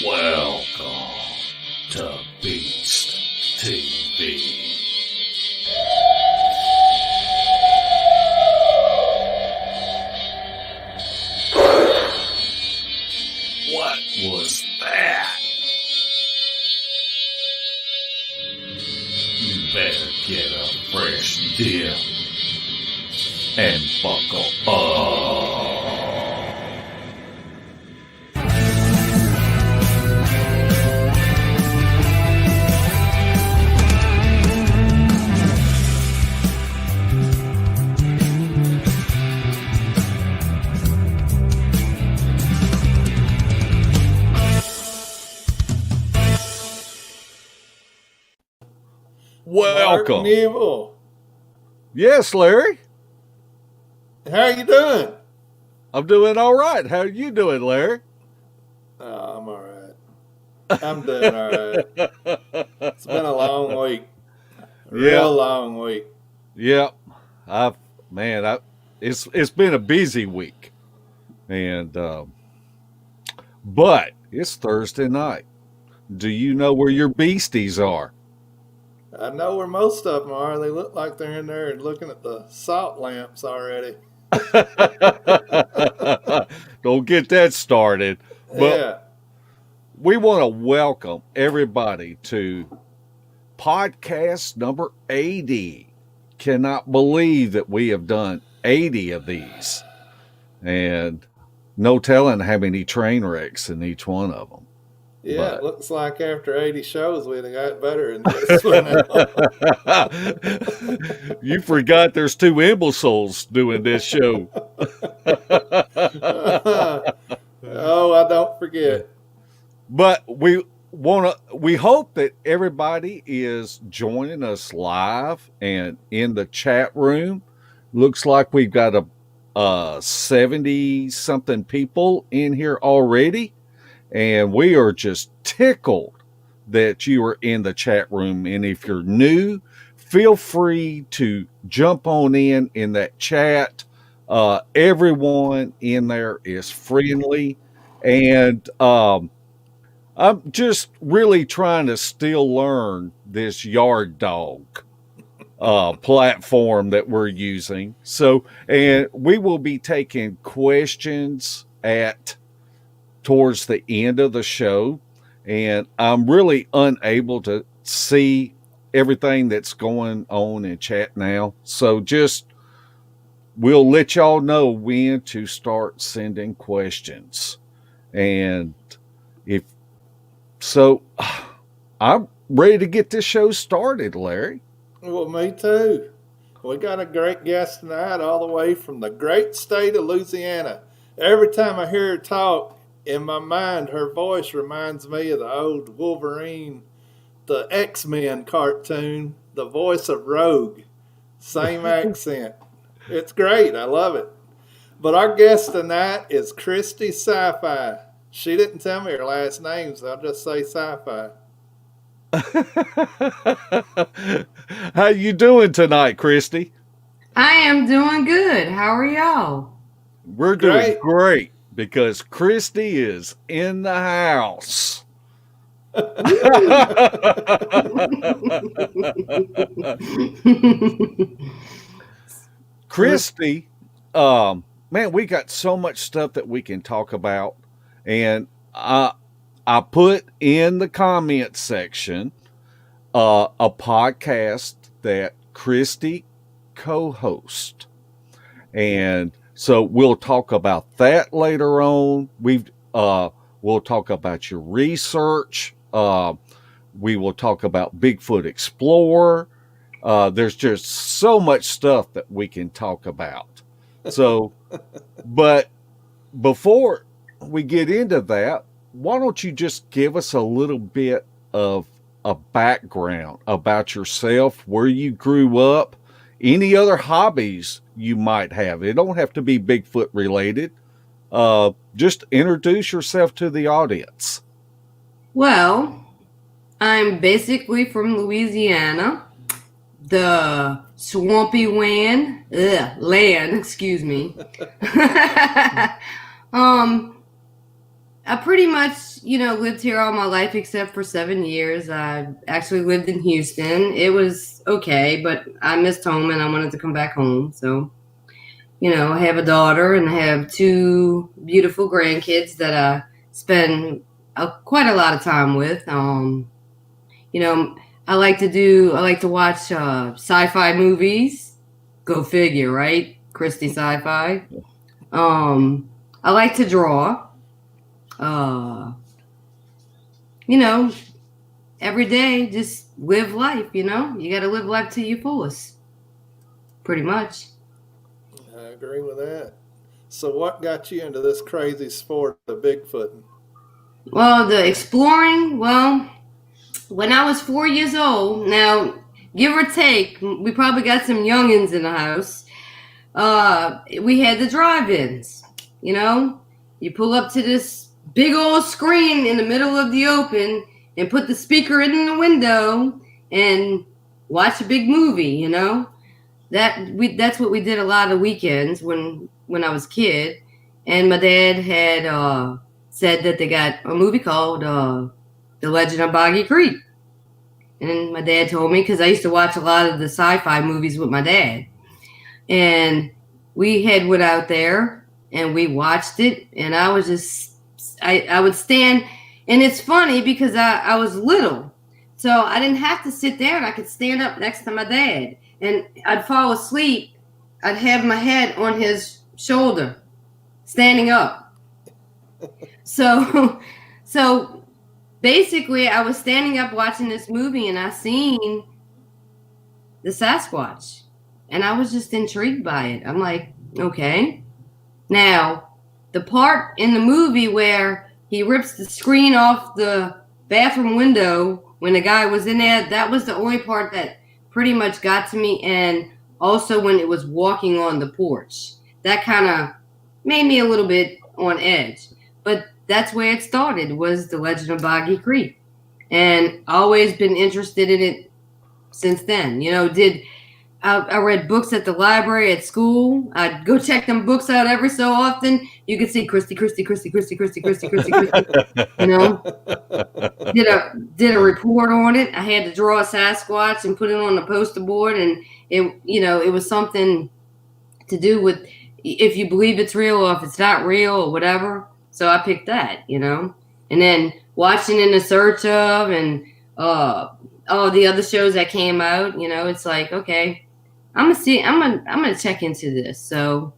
Welcome to Beast TV. What was that? You better get a fresh dip and buckle up. Welcome. Neville. Yes, Larry. How you doing? I'm doing all right. How are you doing, Larry? Oh, I'm all right. I'm doing all right. It's been a long week. Real long week. Yep. It's been a busy week. And but it's Thursday night. Do you know where your beasties are? I know where most of them are. They look like they're in there and looking at the salt lamps already. Don't get that started. But Yeah. we want to welcome everybody to podcast number 80. Cannot believe that we have done 80 of these. And no telling how many train wrecks in each one of them. Yeah, it looks like after 80 shows, we'd have got better in this one. You forgot there's two imbeciles doing this show. Oh, I don't forget. But we hope that everybody is joining us live and in the chat room. Looks like we've got a 70 something people in here already. And we are just tickled that you are in the chat room. And if you're new, feel free to jump on in that chat. Everyone in there is friendly. And I'm just really trying to still learn this yard dog platform that we're using. So, and we will be taking questions towards the end of the show, and I'm really unable to see everything that's going on in chat now. So we'll let y'all know when to start sending questions. And I'm ready to get this show started, Larry. Well, me too. We got a great guest tonight all the way from the great state of Louisiana. Every time I hear her talk, in my mind, her voice reminds me of the old Wolverine, the X-Men cartoon, the voice of Rogue. Same accent. It's great. I love it. But our guest tonight is Kristi Sci-Fi. She didn't tell me her last name, so I'll just say Sci-Fi. How you doing tonight, Kristi? I am doing good. How are y'all? We're doing great because Kristi is in the house. Kristi, man, we got so much stuff that we can talk about. And I put in the comment section a podcast that Kristi co-hosts. And so we'll talk about that later on. We'll talk about your research. We will talk about Bigfoot Explorer. There's just so much stuff that we can talk about. So, but before we get into that, why don't you just give us a little bit of a background about yourself, where you grew up, any other hobbies you might have. It don't have to be Bigfoot related. Just introduce yourself to the audience. Well, I'm basically from Louisiana, the swampy land, excuse me. I pretty much, lived here all my life except for 7 years. I actually lived in Houston. It was okay, but I missed home and I wanted to come back home. So, I have a daughter and I have two beautiful grandkids that I spend quite a lot of time with. You know, I like to watch sci-fi movies. Go figure, right? Kristi Sci-Fi. I like to draw. Uh, you know, every day, just live life. You got to live life to your fullest, pretty much. I agree with that. So, what got you into this crazy sport of Bigfooting? Well, the exploring. Well, when I was 4 years old, now give or take, we probably got some youngins in the house. We had the drive-ins. You know, you pull up to this big old screen in the middle of the open and put the speaker in the window and watch a big movie. That's what we did a lot of weekends when I was a kid. And my dad had said that they got a movie called The Legend of Boggy Creek. And my dad told me because I used to watch a lot of the sci-fi movies with my dad. And we had went out there and we watched it. And I was just, I would stand. And it's funny because I was little. So I didn't have to sit there and I could stand up next to my dad. And I'd fall asleep. I'd have my head on his shoulder, standing up. So, so basically, I was standing up watching this movie, and I seen the Sasquatch, and I was just intrigued by it. I'm like, okay. Now, the part in the movie where he rips the screen off the bathroom window when the guy was in there, that was the only part that pretty much got to me. And also when it was walking on the porch, that kind of made me a little bit on edge. But that's where it started, was The Legend of Boggy Creek. And always been interested in it since then. I read books at the library at school. I'd go check them books out every so often. You could see Kristi, Kristi, Kristi, Kristi, Kristi, Kristi, Kristi, Kristi. You know, did a report on it. I had to draw a Sasquatch and put it on the poster board, and it was something to do with if you believe it's real or if it's not real or whatever. So I picked that, and then watching In the Search of and all the other shows that came out. It's like, okay, I'm gonna check into this. So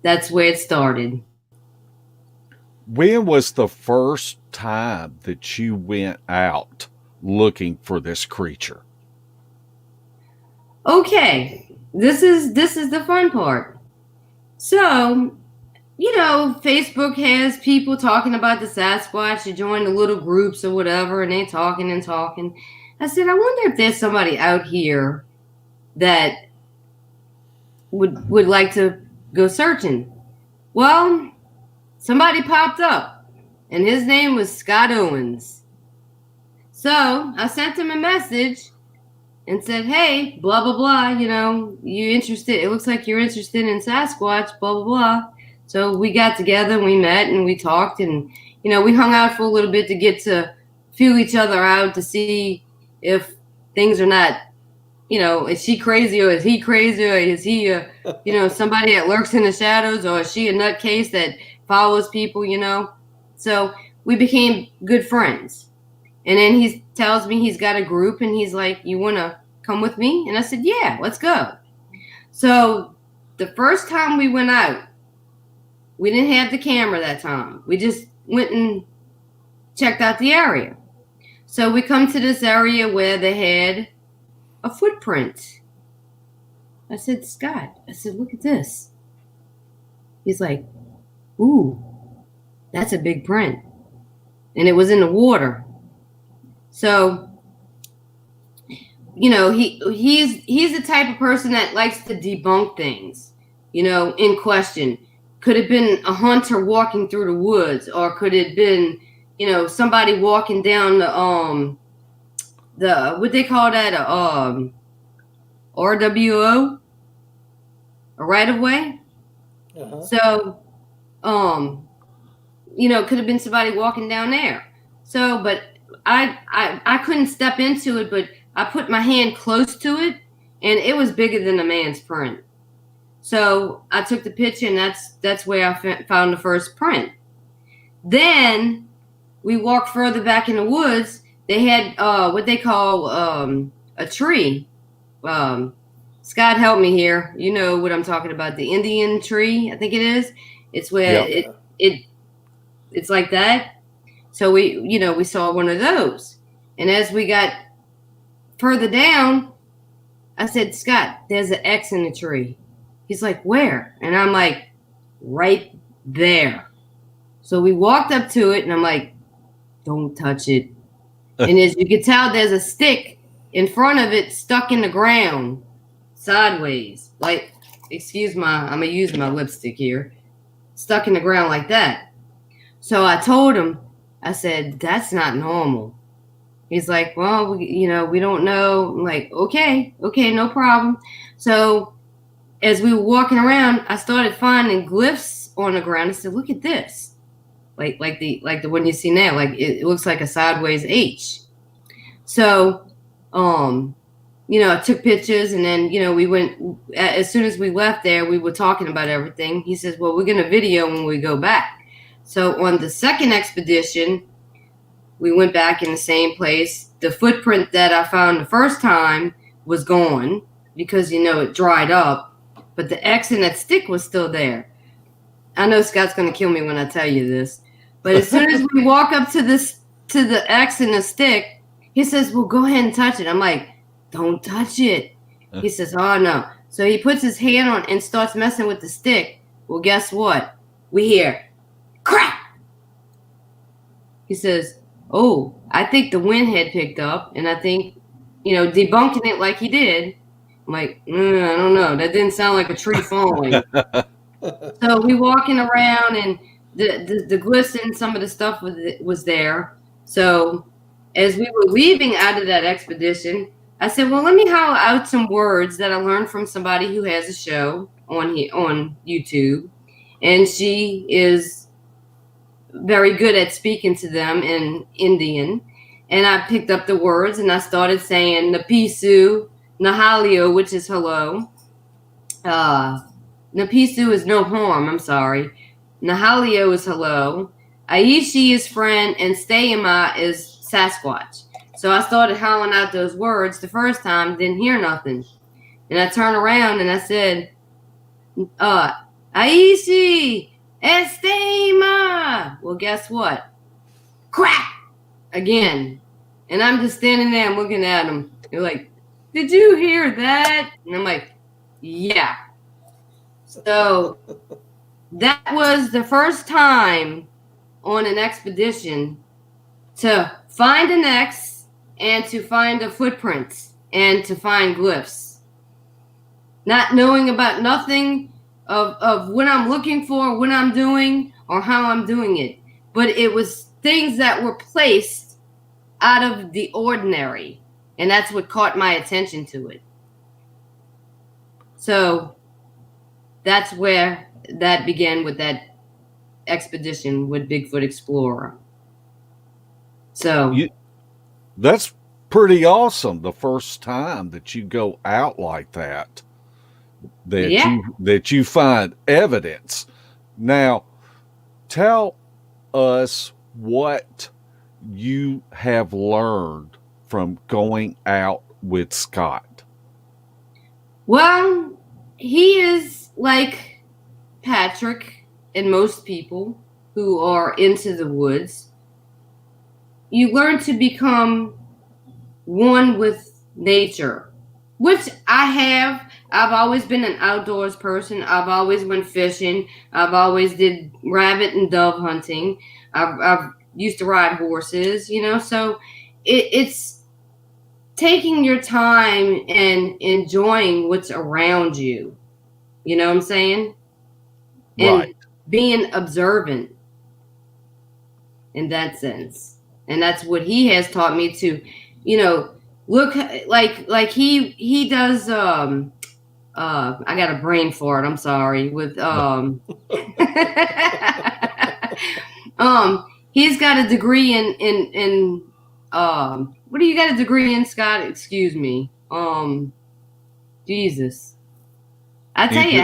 that's where it started. When was the first time that you went out looking for this creature? Okay, this is the fun part. So, Facebook has people talking about the Sasquatch. You join the little groups or whatever, and they talking and talking. I said, I wonder if there's somebody out here that would like to go searching. Well, somebody popped up, and his name was Scott Owens. So I sent him a message and said, hey, blah, blah, blah, you interested? It looks like you're interested in Sasquatch, blah, blah, blah. So we got together and we met and we talked and, we hung out for a little bit to get to feel each other out to see if things are not, is she crazy or is he crazy or is he, somebody that lurks in the shadows, or is she a nutcase that follows people, So we became good friends. And then he tells me he's got a group and he's like, you want to come with me? And I said, yeah, let's go. So the first time we went out, we didn't have the camera that time. We just went and checked out the area. So we come to this area where they had a footprint. I said, Scott, look at this. He's like, ooh, that's a big print. And it was in the water. So, he's the type of person that likes to debunk things, in question. Could it have been a hunter walking through the woods, or could it have been, somebody walking down the what they call that, RWO, a right of way. Uh-huh. So, could have been somebody walking down there. So, but I couldn't step into it, but I put my hand close to it, and it was bigger than a man's print. So I took the picture, and that's where I found the first print. Then we walked further back in the woods. They had what they call a tree. Scott, help me here. You know what I'm talking about. The Indian tree, I think it is. It's where it's like that. So we saw one of those. And as we got further down, I said, Scott, there's an X in the tree. He's like, where? And I'm like, right there. So we walked up to it, and I'm like, don't touch it. And as you can tell, there's a stick in front of it stuck in the ground sideways. Like, I'm going to use my lipstick here. Stuck in the ground like that. So I told him, I said, that's not normal. He's like, well, we don't know. I'm like, okay, no problem. So as we were walking around, I started finding glyphs on the ground. I said, look at this. Like the one you see now. Like it looks like a sideways H. So, I took pictures, and then, we went, as soon as we left there, we were talking about everything. He says, well, we're going to video when we go back. So on the second expedition, we went back in the same place. The footprint that I found the first time was gone because, it dried up. But the X in that stick was still there. I know Scott's going to kill me when I tell you this. But as soon as we walk up to the X in the stick, he says, well, go ahead and touch it. I'm like, don't touch it. He says, oh, no. So he puts his hand on and starts messing with the stick. Well, guess what? We hear, crack. He says, oh, I think the wind had picked up, and I think, debunking it like he did. I'm like, I don't know. That didn't sound like a tree falling. So we walking around, and the glyphs and some of the stuff was there. So as we were leaving out of that expedition, I said, well, let me holler out some words that I learned from somebody who has a show on YouTube. And she is very good at speaking to them in Indian. And I picked up the words, and I started saying Napisu, Nahalio, which is hello. Napisu is no harm, I'm sorry. Nahalio is hello. Aishi is friend, and Stayama is Sasquatch. So I started howling out those words the first time, didn't hear nothing. And I turned around and I said, Aishi, Estema. Well, guess what? Crack! Again. And I'm just standing there and looking at him. They're like, did you hear that? And I'm like, yeah. So that was the first time on an expedition to find an X and to find the footprints and to find glyphs. Not knowing about nothing of what I'm looking for, what I'm doing, or how I'm doing it. But it was things that were placed out of the ordinary. And that's what caught my attention to it. So that's where that began with that expedition with Bigfoot Explorer. So that's pretty awesome. The first time that you go out like that you find evidence. Now, tell us what you have learned from going out with Scott. Well, he is like Patrick and most people who are into the woods. You learn to become one with nature, which I have. I've always been an outdoors person. I've always went fishing. I've always did rabbit and dove hunting. I've used to ride horses, so it's taking your time and enjoying what's around you. You know what I'm saying? Right. And being observant in that sense. And that's what he has taught me to, look like he does. I got a brain for it. I'm sorry. With He's got a degree in what do you got a degree in, Scott? Excuse me. Jesus. I tell you,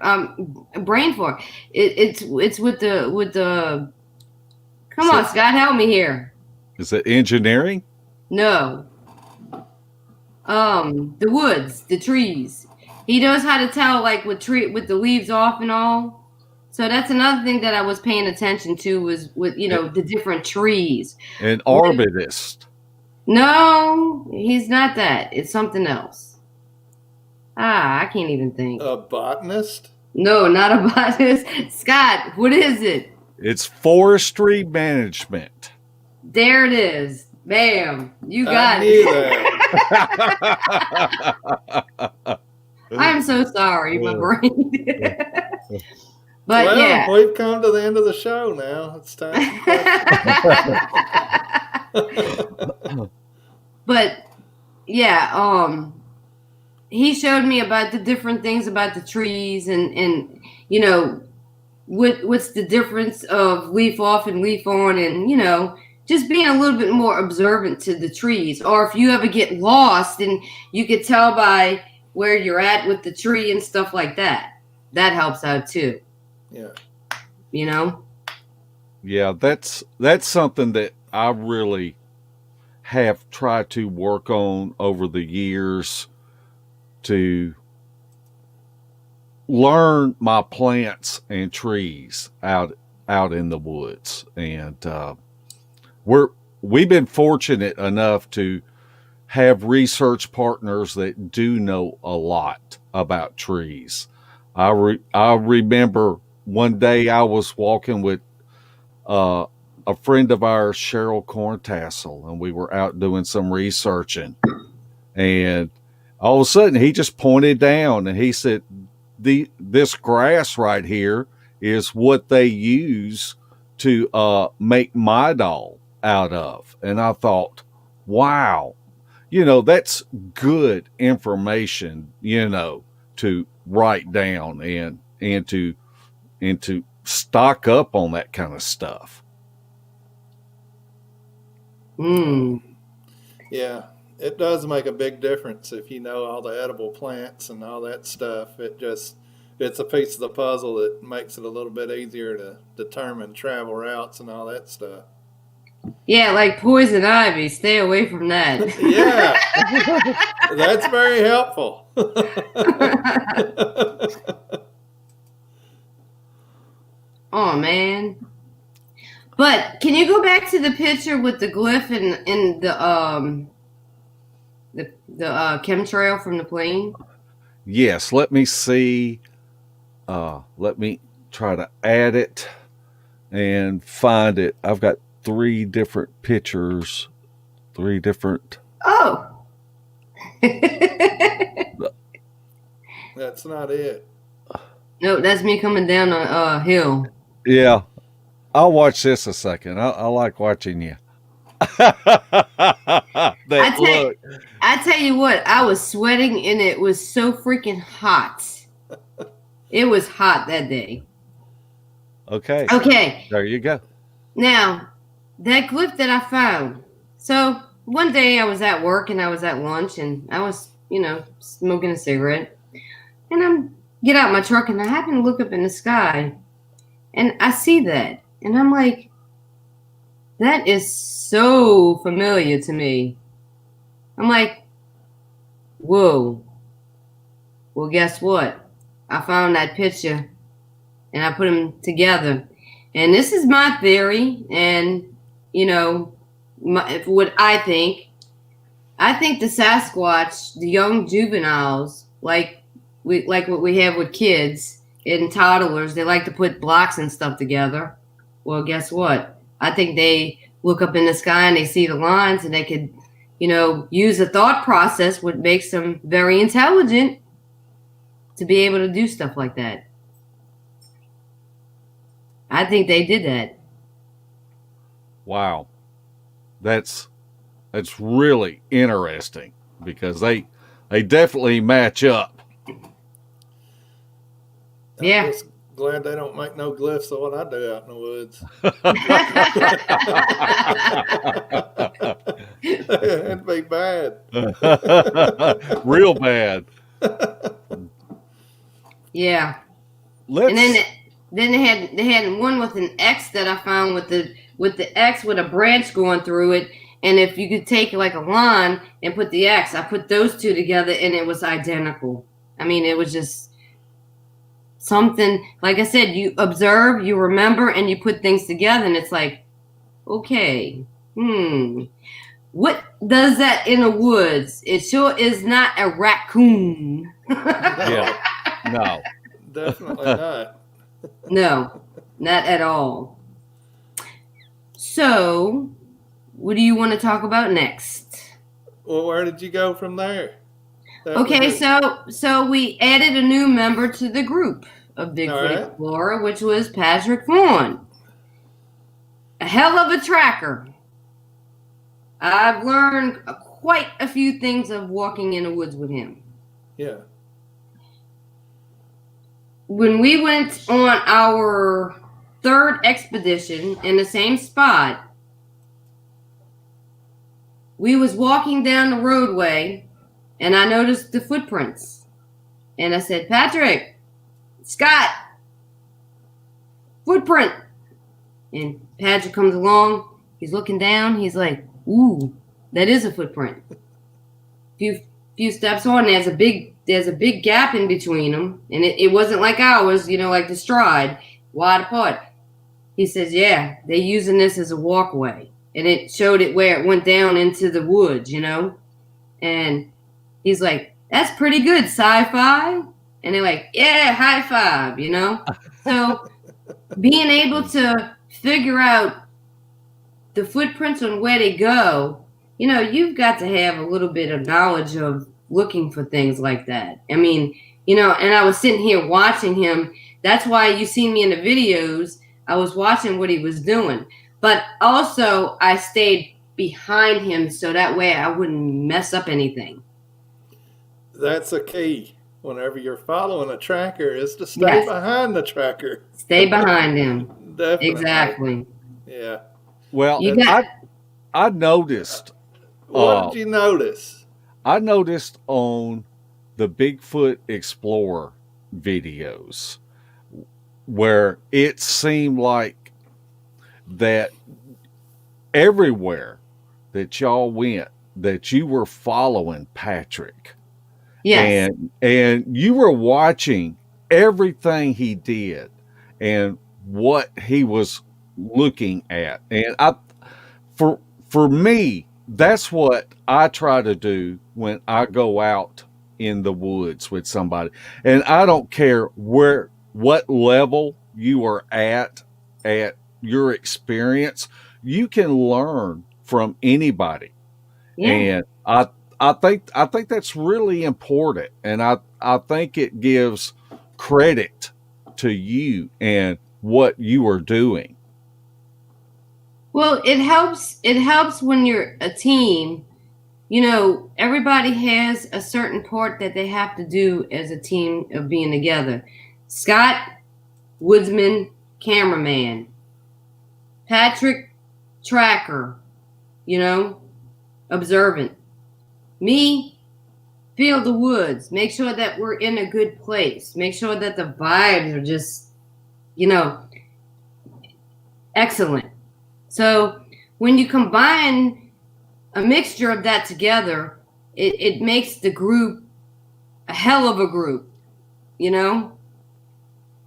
I'm brain for it. It's with the. Come on, Scott, help me here. Is it engineering? No. The woods, the trees. He knows how to tell, like, with the leaves off and all. So that's another thing that I was paying attention to, was with the different trees. An arborist. No, he's not that. It's something else. I can't even think. A botanist? No, not a botanist. Scott, what is it? It's forestry management. There it is. Bam. You got it. That. I'm so sorry, my brain. But well, yeah. We've come to the end of the show now. It's time. But yeah, he showed me about the different things about the trees and what's the difference of leaf off and leaf on, and just being a little bit more observant to the trees. Or if you ever get lost, and you could tell by where you're at with the tree and stuff like that. That helps out too. Yeah. Yeah, that's something that I really have tried to work on over the years, to learn my plants and trees out in the woods. And we've been fortunate enough to have research partners that do know a lot about trees. I remember one day I was walking with a friend of ours, Cheryl Corntassel, and we were out doing some researching. And all of a sudden, he just pointed down and he said, this grass right here is what they use to make my doll out of. And I thought, wow, that's good information, to write down and to stock up on that kind of stuff. Yeah, it does make a big difference if you know all the edible plants and all that stuff. It's a piece of the puzzle that makes it a little bit easier to determine travel routes and all that stuff. Yeah, like poison ivy. Stay away from that. Yeah, that's very helpful. Oh man! But can you go back to the picture with the glyph and the chemtrail from the plane? Yes. Let me see. Let me try to add it and find it. I've got 3 different pictures. 3 different. Oh. That's not it. No, that's me coming down a hill. Yeah. I'll watch this a second. I like watching you. I tell you what, I was sweating and it was so freaking hot. It was hot that day. Okay. There you go. Now, that glyph that I found. So one day I was at work and I was at lunch and I was, smoking a cigarette. And I'm get out my truck and I happen to look up in the sky and I see that. And I'm like, that is so familiar to me. I'm like, whoa. Well, guess what? I found that picture and I put them together. And this is my theory. And, what I think. I think the Sasquatch, the young juveniles, like what we have with kids and toddlers, they like to put blocks and stuff together. Well, guess what? I think they look up in the sky and they see the lines and they could, use a thought process, what makes them very intelligent to be able to do stuff like that. I think they did that. Wow. That's really interesting because they definitely match up. Yeah. glad they don't make no glyphs of what I do out in the woods. It'd be bad. Real bad. Yeah. Let's, And then they had one with an X that I found with the X with a branch going through it. And if you could take like a line and put the X, I put those two together and it was identical. I mean, it was just something, like I said, you observe, you remember, and you put things together and it's like, okay, what does that in the woods? It sure is not a raccoon. yeah, no. Definitely not. No, not at all. So, what do you want to talk about next? Well, where did you go from there? Okay, so we added a new member to the group of Bigfoot Explorer, which was Patrick Vaughn. A hell of a tracker. I've learned quite a few things of walking in the woods with him. Yeah. When we went on our third expedition in the same spot, we was walking down the roadway and I noticed the footprints. And I said, Patrick, Scott, footprint. And Patrick comes along. He's looking down. He's like, ooh, that is a footprint. Few steps on, there's a big gap in between them. And it wasn't like ours, like the stride, wide apart. He says, yeah, they're using this as a walkway. And it showed it where it went down into the woods, And he's like, that's pretty good, sci-fi. And they're like, yeah, high five, So being able to figure out the footprints on where they go, you've got to have a little bit of knowledge of looking for things like that. I mean, and I was sitting here watching him. That's why you see me in the videos. I was watching what he was doing. But also, I stayed behind him so that way I wouldn't mess up anything. That's a key. Whenever you're following a tracker, is to stay behind the tracker. Stay behind him. Definitely. Exactly. Yeah. Well, I noticed. What did you notice? I noticed on the Bigfoot Explorer videos where it seemed like that everywhere that y'all went, that you were following Patrick. Yes. And you were watching everything he did and what he was looking at. And for me, that's what I try to do when I go out in the woods with somebody. And I don't care what level you are at your experience, you can learn from anybody. Yeah. And I think that's really important. And I think it gives credit to you and what you are doing. Well, it helps when you're a team. Everybody has a certain part that they have to do as a team of being together. Scott, woodsman, cameraman. Patrick, tracker, observant. Me, feel the woods. Make sure that we're in a good place. Make sure that the vibes are just, excellent. So when you combine a mixture of that together, it makes the group a hell of a group,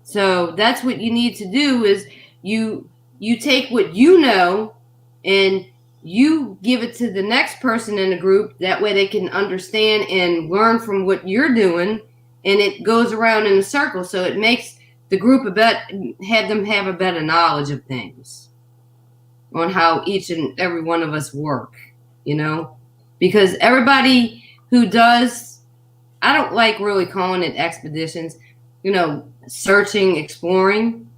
So that's what you need to do is you take what you know and you give it to the next person in the group. That way they can understand and learn from what you're doing, and it goes around in a circle. So it makes the group have a better knowledge of things on how each and every one of us work, because everybody who does, I don't like really calling it expeditions, searching, exploring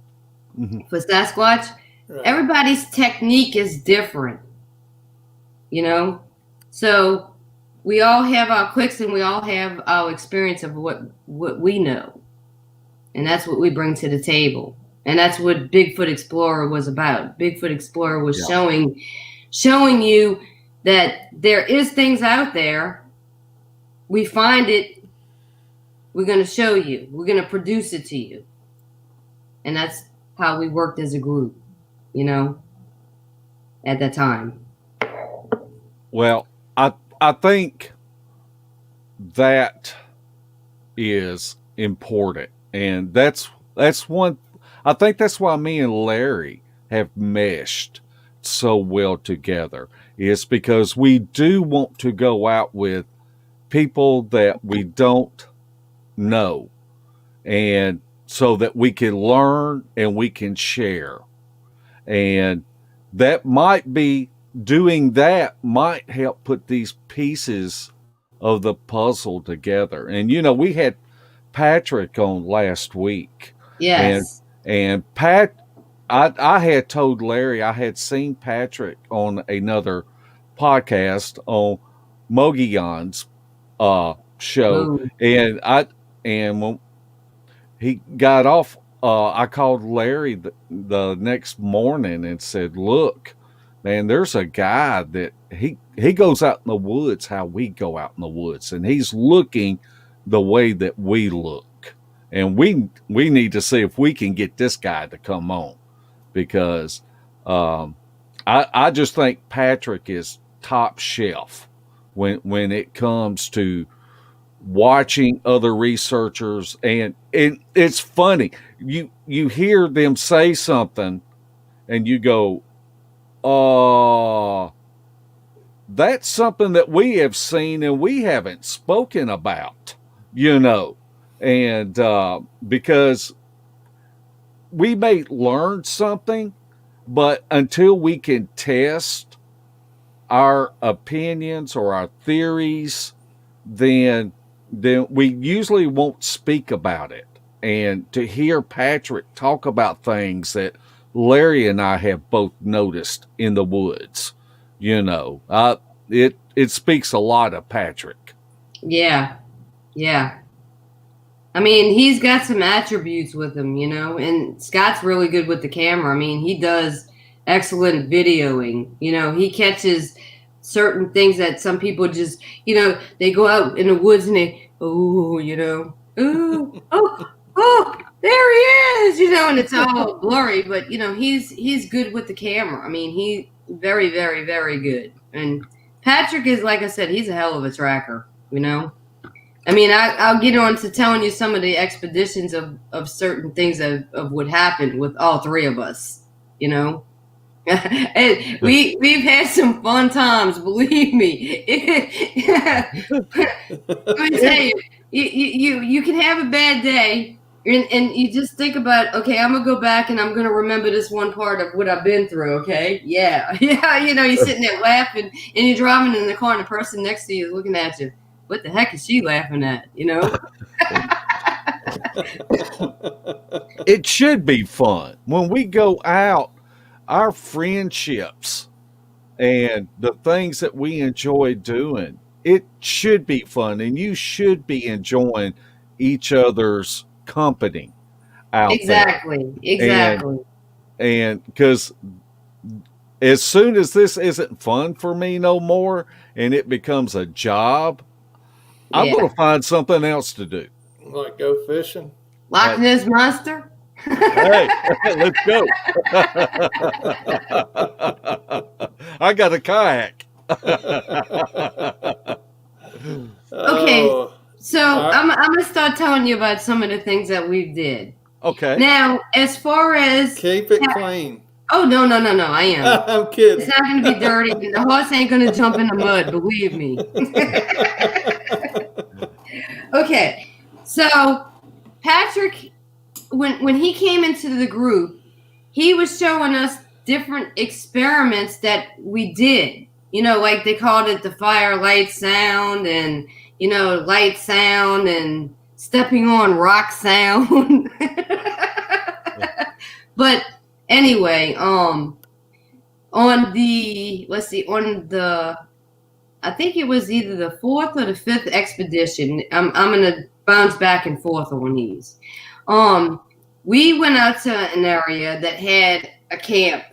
for Sasquatch. Right. Everybody's technique is different, so we all have our clicks and we all have our experience of what we know. And that's what we bring to the table. And that's what Bigfoot Explorer was about. Bigfoot Explorer was showing you that there is things out there. We find it. We're going to show you. We're going to produce it to you. And that's how we worked as a group, at that time. Well, I think that is important. And that's one. I think that's why me and Larry have meshed so well together. It's because we do want to go out with people that we don't know, and so that we can learn and we can share. And that might be doing that might help put these pieces of the puzzle together. And we had Patrick on last week. Yes. And Pat, I had told Larry I had seen Patrick on another podcast on Mogion's show. Ooh. And when he got off, I called Larry the next morning and said, "Look, man, there's a guy that he goes out in the woods how we go out in the woods, and he's looking the way that we look. And we need to see if we can get this guy to come on, because I just think Patrick is top shelf when it comes to watching other researchers. And it's funny. You hear them say something and you go, that's something that we have seen and we haven't spoken about, and because we may learn something, but until we can test our opinions or our theories, then we usually won't speak about it. And to hear Patrick talk about things that Larry and I have both noticed in the woods, it speaks a lot of Patrick. Yeah. I mean, he's got some attributes with him, and Scott's really good with the camera. I mean, he does excellent videoing. He catches certain things that some people just, they go out in the woods and they, oh, there he is, and it's all blurry, but he's good with the camera. I mean, he's very, very, very good. And Patrick is, like I said, he's a hell of a tracker, I mean, I'll get on to telling you some of the expeditions of certain things of what happened with all three of us, And we've had some fun times, believe me. Let me tell you, you can have a bad day, and you just think about, okay, I'm gonna go back and I'm gonna remember this one part of what I've been through. Okay, yeah, you're sitting there laughing, and you're driving in the car, and the person next to you is looking at you. What the heck is she laughing at? It should be fun when we go out. Our friendships and the things that we enjoy doing, it should be fun, and you should be enjoying each other's company out there. Exactly. And because as soon as this isn't fun for me no more and it becomes a job, I'm going to find something else to do. Like go fishing? Loch Ness Monster? Hey, let's go. I got a kayak. Okay, so I'm going to start telling you about some of the things that we did. Okay. Now, as far as... Keep it clean. Oh, no, I am. I'm kidding. It's not going to be dirty. The horse ain't going to jump in the mud, believe me. Okay, so Patrick, when he came into the group, he was showing us different experiments that we did. Like they called it the fire, light, sound, and, light sound and stepping on rock sound. But anyway, on the, I think it was either the 4th or the 5th expedition. I'm going to bounce back and forth on these. We went out to an area that had a camp,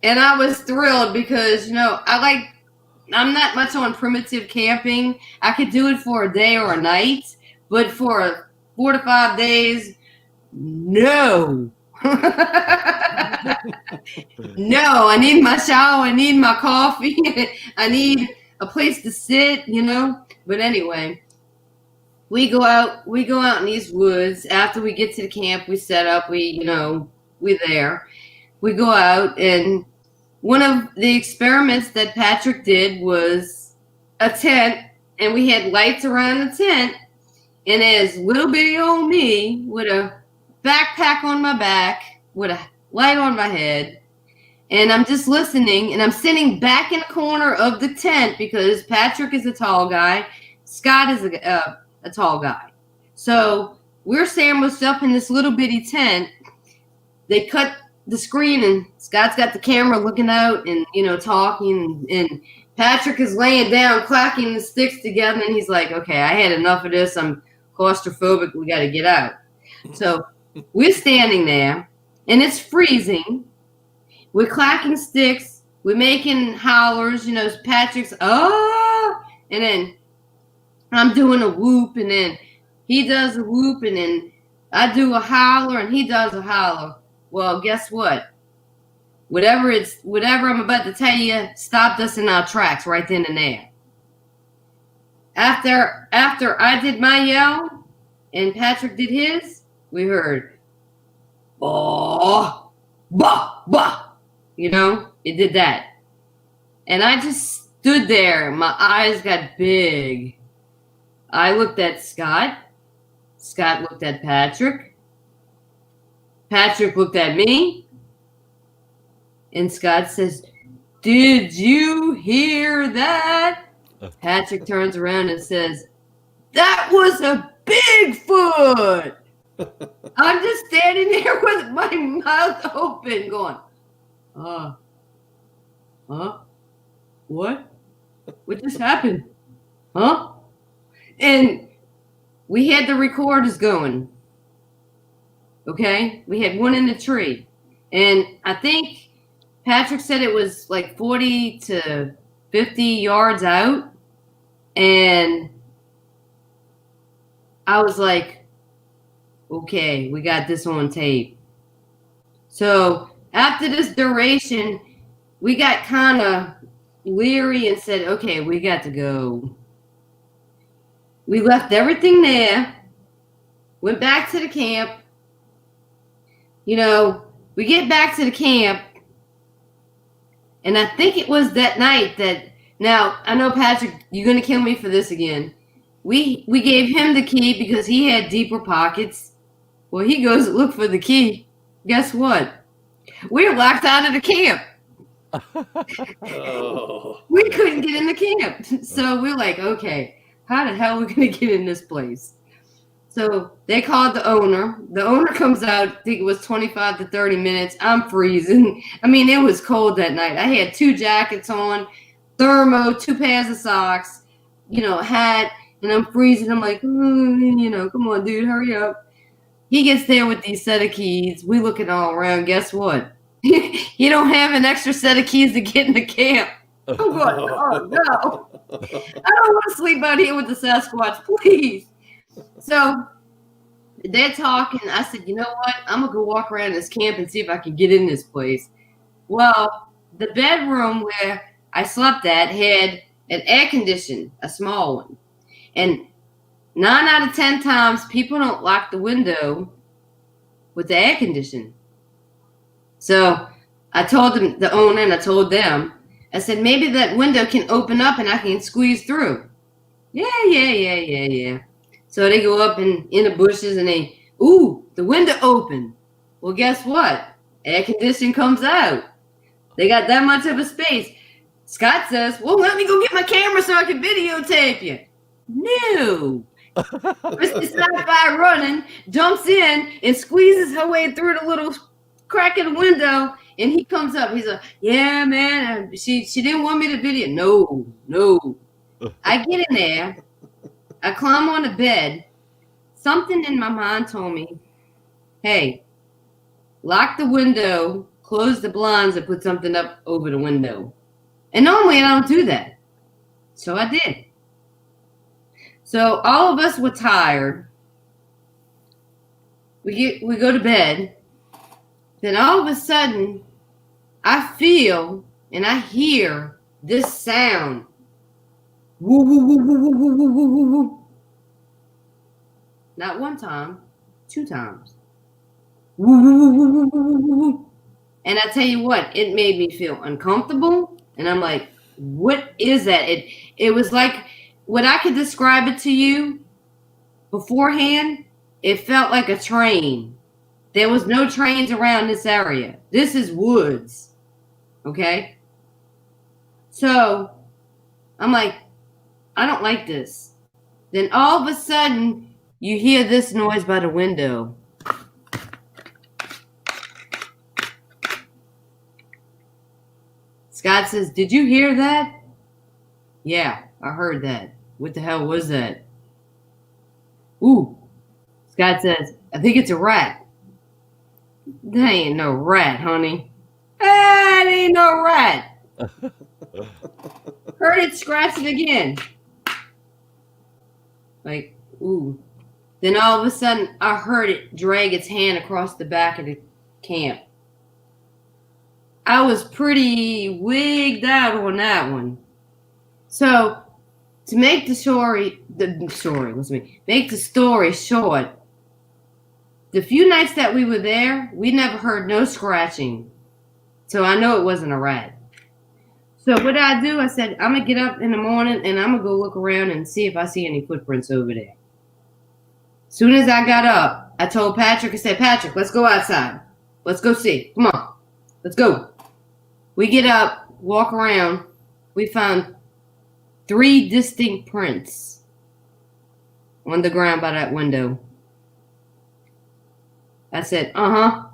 and I was thrilled because I'm not much on primitive camping. I could do it for a day or a night, but for 4 to 5 days, no. No, I need my shower, I need my coffee, I need a place to sit, But anyway, we go out in these woods. After we get to the camp, we set up, we're there. We go out, and one of the experiments that Patrick did was a tent, and we had lights around the tent, and as little bitty old me with a backpack on my back, with a light on my head, and I'm just listening, and I'm sitting back in the corner of the tent because Patrick is a tall guy, Scott is a tall guy. So we're sandwiched up in this little bitty tent. They cut the screen, and Scott's got the camera looking out and, talking, and Patrick is laying down, clacking the sticks together, and he's like, okay, I had enough of this. I'm claustrophobic. We got to get out. So we're standing there, and it's freezing. We're clacking sticks. We're making hollers. Patrick's, and then I'm doing a whoop, and then he does a whoop, and then I do a holler, and he does a holler. Well, guess what? Whatever I'm about to tell you stopped us in our tracks right then and there. After I did my yell and Patrick did his, we heard, bah, bah, bah. It did that. And I just stood there. My eyes got big. I looked at Scott. Scott looked at Patrick. Patrick looked at me. And Scott says, did you hear that? Patrick turns around and says, that was a Bigfoot. I'm just standing there with my mouth open going, huh? What just happened? Huh? And we had the recorders going. Okay? We had one in the tree. And I think Patrick said it was like 40 to 50 yards out. And I was like, okay, we got this on tape. So after this duration, we got kind of leery and said, okay, we got to go. We left everything there, went back to the camp. We get back to the camp, and I think it was that night that, now, I know, Patrick, you're going to kill me for this again. We gave him the key because he had deeper pockets. Well, he goes to look for the key. Guess what? We're locked out of the camp. Oh. We couldn't get in the camp. So we're like, okay, how the hell are we going to get in this place? So they called the owner. The owner comes out, I think it was 25 to 30 minutes. I'm freezing. I mean, it was cold that night. I had 2 jackets on, thermo, 2 pairs of socks, hat, and I'm freezing. I'm like, come on, dude, hurry up. He gets there with these set of keys. We looking all around. Guess what? You don't have an extra set of keys to get in the camp. I'm going, oh, no. I don't want to sleep out here with the Sasquatch, please. So they're talking. I said, you know what? I'm going to go walk around this camp and see if I can get in this place. Well, the bedroom where I slept at had an air conditioner, a small one. And 9 out of 10 times, people don't lock the window with the air conditioner. So I told them, the owner, and I told them, I said, maybe that window can open up and I can squeeze through. Yeah. So they go up in the bushes and the window open. Well, guess what? Air conditioning comes out. They got that much of a space. Scott says, well, let me go get my camera so I can videotape you. No. Kristi Sci-Fi running, jumps in and squeezes her way through the little crack in the window, and he comes up. He's like, yeah, man, she didn't want me to video. No. I get in there. I climb on the bed. Something in my mind told me, hey, lock the window, close the blinds, and put something up over the window. And normally I don't do that. So I did. So all of us were tired. We go to bed. Then all of a sudden, I feel and I hear this sound. Woo, woo, woo, woo, woo, woo, woo, woo, woo. Not one time, 2 times. Woo, woo, woo, woo, woo, woo, woo, woo. And I tell you what, it made me feel uncomfortable. And I'm like, what is that? It was like, when I could describe it to you beforehand, it felt like a train. There was no trains around this area. This is woods. Okay? So, I'm like, I don't like this. Then all of a sudden, you hear this noise by the window. Scott says, did you hear that? Yeah, I heard that. What the hell was that? Ooh. Scott says, I think it's a rat. That ain't no rat, honey. That ain't no rat. Heard it scratching again. Like, ooh. Then all of a sudden, I heard it drag its hand across the back of the camp. I was pretty wigged out on that one. So, to make the story short, the few nights that we were there, we never heard no scratching. So I know it wasn't a rat. So what I do, I said, I'm going to get up in the morning and I'm going to go look around and see if I see any footprints over there. As soon as I got up, I told Patrick, I said, Patrick, let's go outside. Let's go see. Come on. Let's go. We get up, walk around. We found 3 distinct prints on the ground by that window. I said, I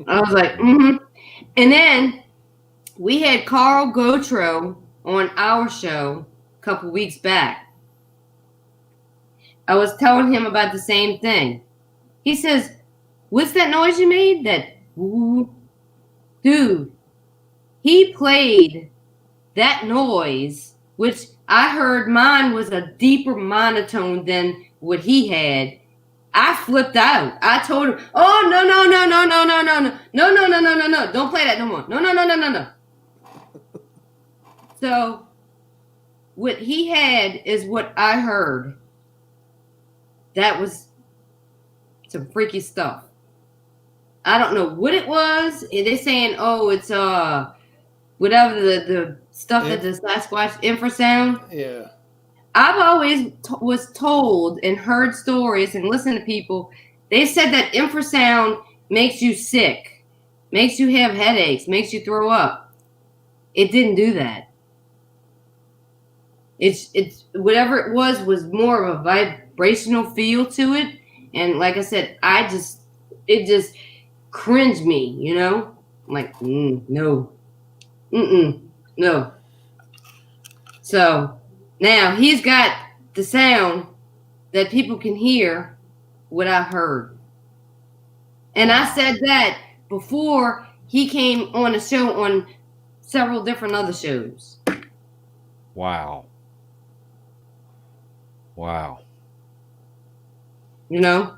was like, And then we had Carl Gotro on our show a couple weeks back. I was telling him about the same thing. He says, what's that noise you made? That woo. Dude, he played that noise, which I heard mine was a deeper monotone than what he had. I flipped out. I told him, oh, no. Don't play that no more. No. So what he had is what I heard. That was some freaky stuff. I don't know what it was. They're saying, oh, it's whatever the stuff that the Sasquatch infrasound. Yeah. I've always was told and heard stories and listened to people. They said that infrasound makes you sick, makes you have headaches, makes you throw up. It didn't do that. It's whatever it was more of a vibrational feel to it. And like I said, it just cringed me, you know? I'm like, no. No. So now he's got the sound that people can hear what I heard. And I said that before he came on a show on several different other shows. Wow. You know,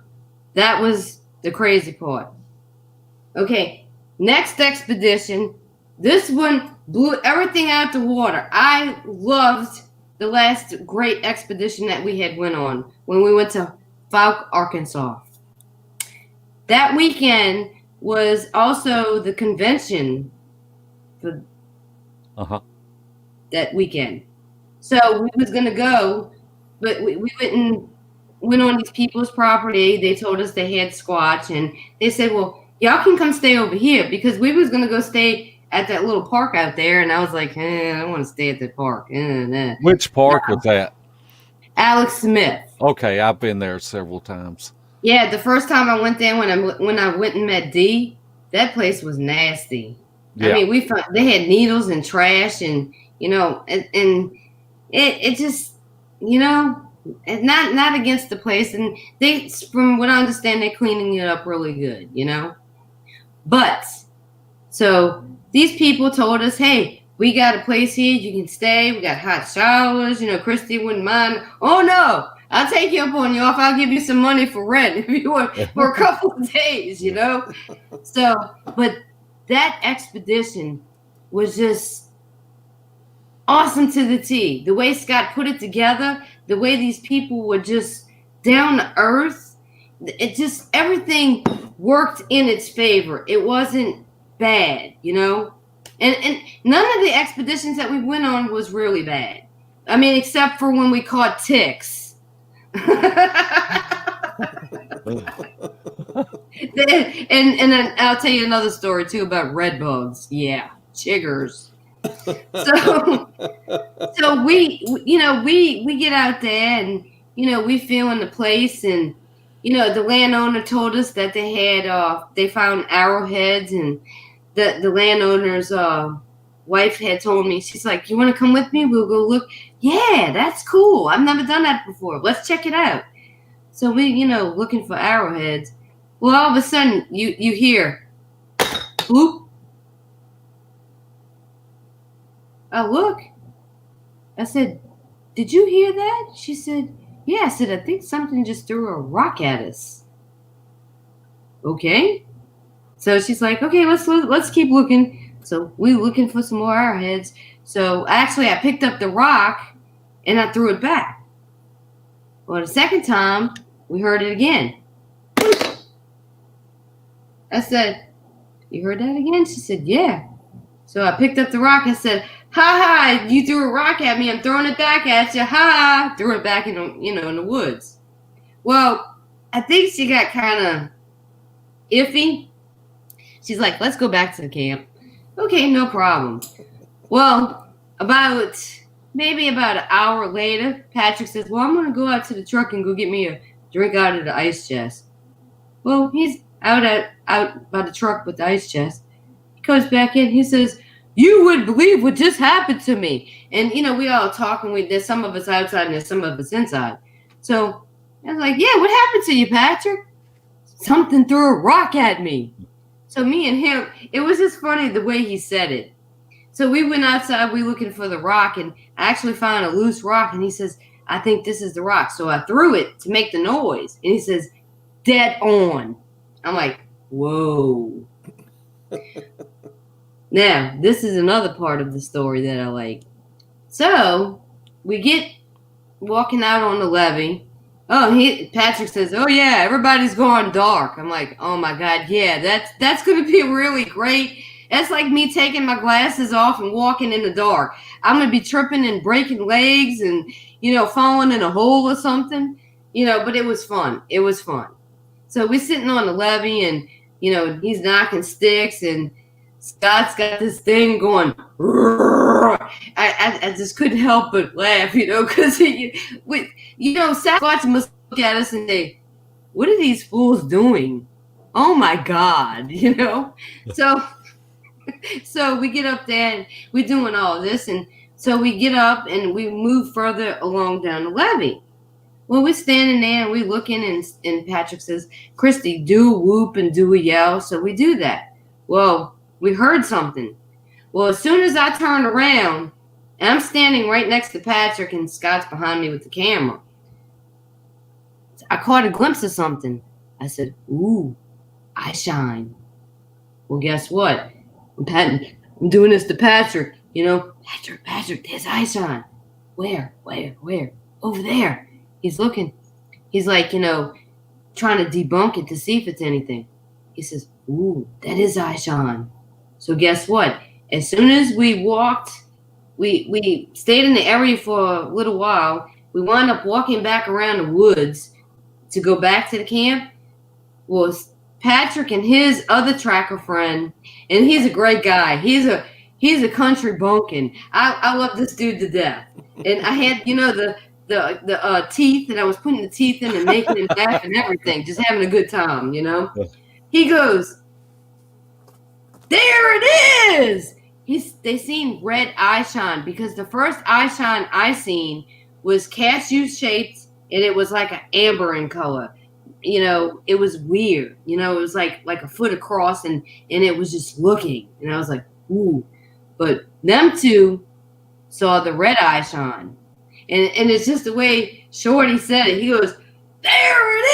that was the crazy part. Okay, next expedition. This one blew everything out the water. I loved the last great expedition that we had went on when we went to Fouke, Arkansas. That weekend was also the convention for that weekend. So we was going to go, but we went on these people's property. They told us they had Squatch, and they said, well, y'all can come stay over here, because we was going to go stay at that little park out there. And I was like, I don't want to stay at that park. Which park was that? Alex Smith. Okay, I've been there several times. Yeah, the first time I went there, when I went and met Dee, that place was nasty. Yeah. I mean, we found they had needles and trash, and you know, and it just, you know, and not against the place. And they, from what I understand, they're cleaning it up really good, you know. But so these people told us, hey, we got a place here, you can stay. We got hot showers, you know. Kristi wouldn't mind. Oh no, I'll take you up on your offer. I'll give you some money for rent if you want for a couple of days, you know. So, but that expedition was just awesome to the T. The way Scott put it together, the way these people were just down to earth, it just, everything worked in its favor. It wasn't bad, you know? And none of the expeditions that we went on was really bad. I mean, except for when we caught ticks. and then I'll tell you another story too about red bugs. Yeah, chiggers. So we get out there and, you know, we feeling the place, and, you know, the landowner told us that they found arrowheads, and the landowner's wife had told me, she's like, you want to come with me? We'll go look. Yeah, that's cool. I've never done that before. Let's check it out. So we, you know, looking for arrowheads. Well, all of a sudden you hear, whoop. I look. I said, did you hear that? She said, yeah. I said, I think something just threw a rock at us. Okay. So she's like, okay, let's keep looking. So we looking for some more arrowheads. So actually I picked up the rock and I threw it back. Well, the second time we heard it again. I said, you heard that again? She said, yeah. So I picked up the rock and said, ha, you threw a rock at me. I'm throwing it back at you. Ha, threw it back in the woods. Well, I think she got kind of iffy. She's like, let's go back to the camp. Okay, no problem. Well, maybe about an hour later, Patrick says, well, I'm going to go out to the truck and go get me a drink out of the ice chest. Well, he's out by the truck with the ice chest. He comes back in. He says, you wouldn't believe what just happened to me. And, you know, we all talk, and there's some of us outside and there's some of us inside. So I was like, yeah, what happened to you, Patrick? Something threw a rock at me. So me and him, it was just funny the way he said it. So we went outside, we looking for the rock, and I actually found a loose rock, and he says, I think this is the rock. So I threw it to make the noise, and he says, dead on. I'm like, whoa. Now, this is another part of the story that I like. So we get walking out on the levee. Patrick says, oh yeah, everybody's going dark. I'm like, oh my God, yeah, that's going to be really great. That's like me taking my glasses off and walking in the dark. I'm going to be tripping and breaking legs and, you know, falling in a hole or something, you know, but it was fun. It was fun. So we're sitting on the levee, and, you know, he's knocking sticks, and Scott's got this thing going. I just couldn't help but laugh, you know, because Sasquatch must look at us and say, what are these fools doing? Oh my God, you know? So we get up there and we're doing all this, and so we get up and we move further along down the levee. Well, we're standing there and we're looking, and Patrick says, Kristi, do a whoop and do a yell. So we do that. Well, we heard something. Well, as soon as I turned around, and I'm standing right next to Patrick, and Scott's behind me with the camera, I caught a glimpse of something. I said, ooh, eye shine. Well, guess what? I'm doing this to Patrick. You know, Patrick, there's eye shine. Where? Over there. He's looking. He's like, you know, trying to debunk it to see if it's anything. He says, ooh, that is eye shine. So guess what? As soon as we walked, we stayed in the area for a little while. We wound up walking back around the woods to go back to the camp. Well, Patrick and his other tracker friend, and he's a great guy. He's a country bumpkin. I love this dude to death. And I had, you know, the teeth, and I was putting the teeth in and making him laugh and everything, just having a good time, you know. He goes, there it is. They seen red eye shine, because the first eye shine I seen was cashew shaped and it was like an amber in color. You know, it was weird. You know, it was like a foot across, and it was just looking, and I was like, ooh. But them two saw the red eye shine, and it's just the way Shorty said it. He goes, "There it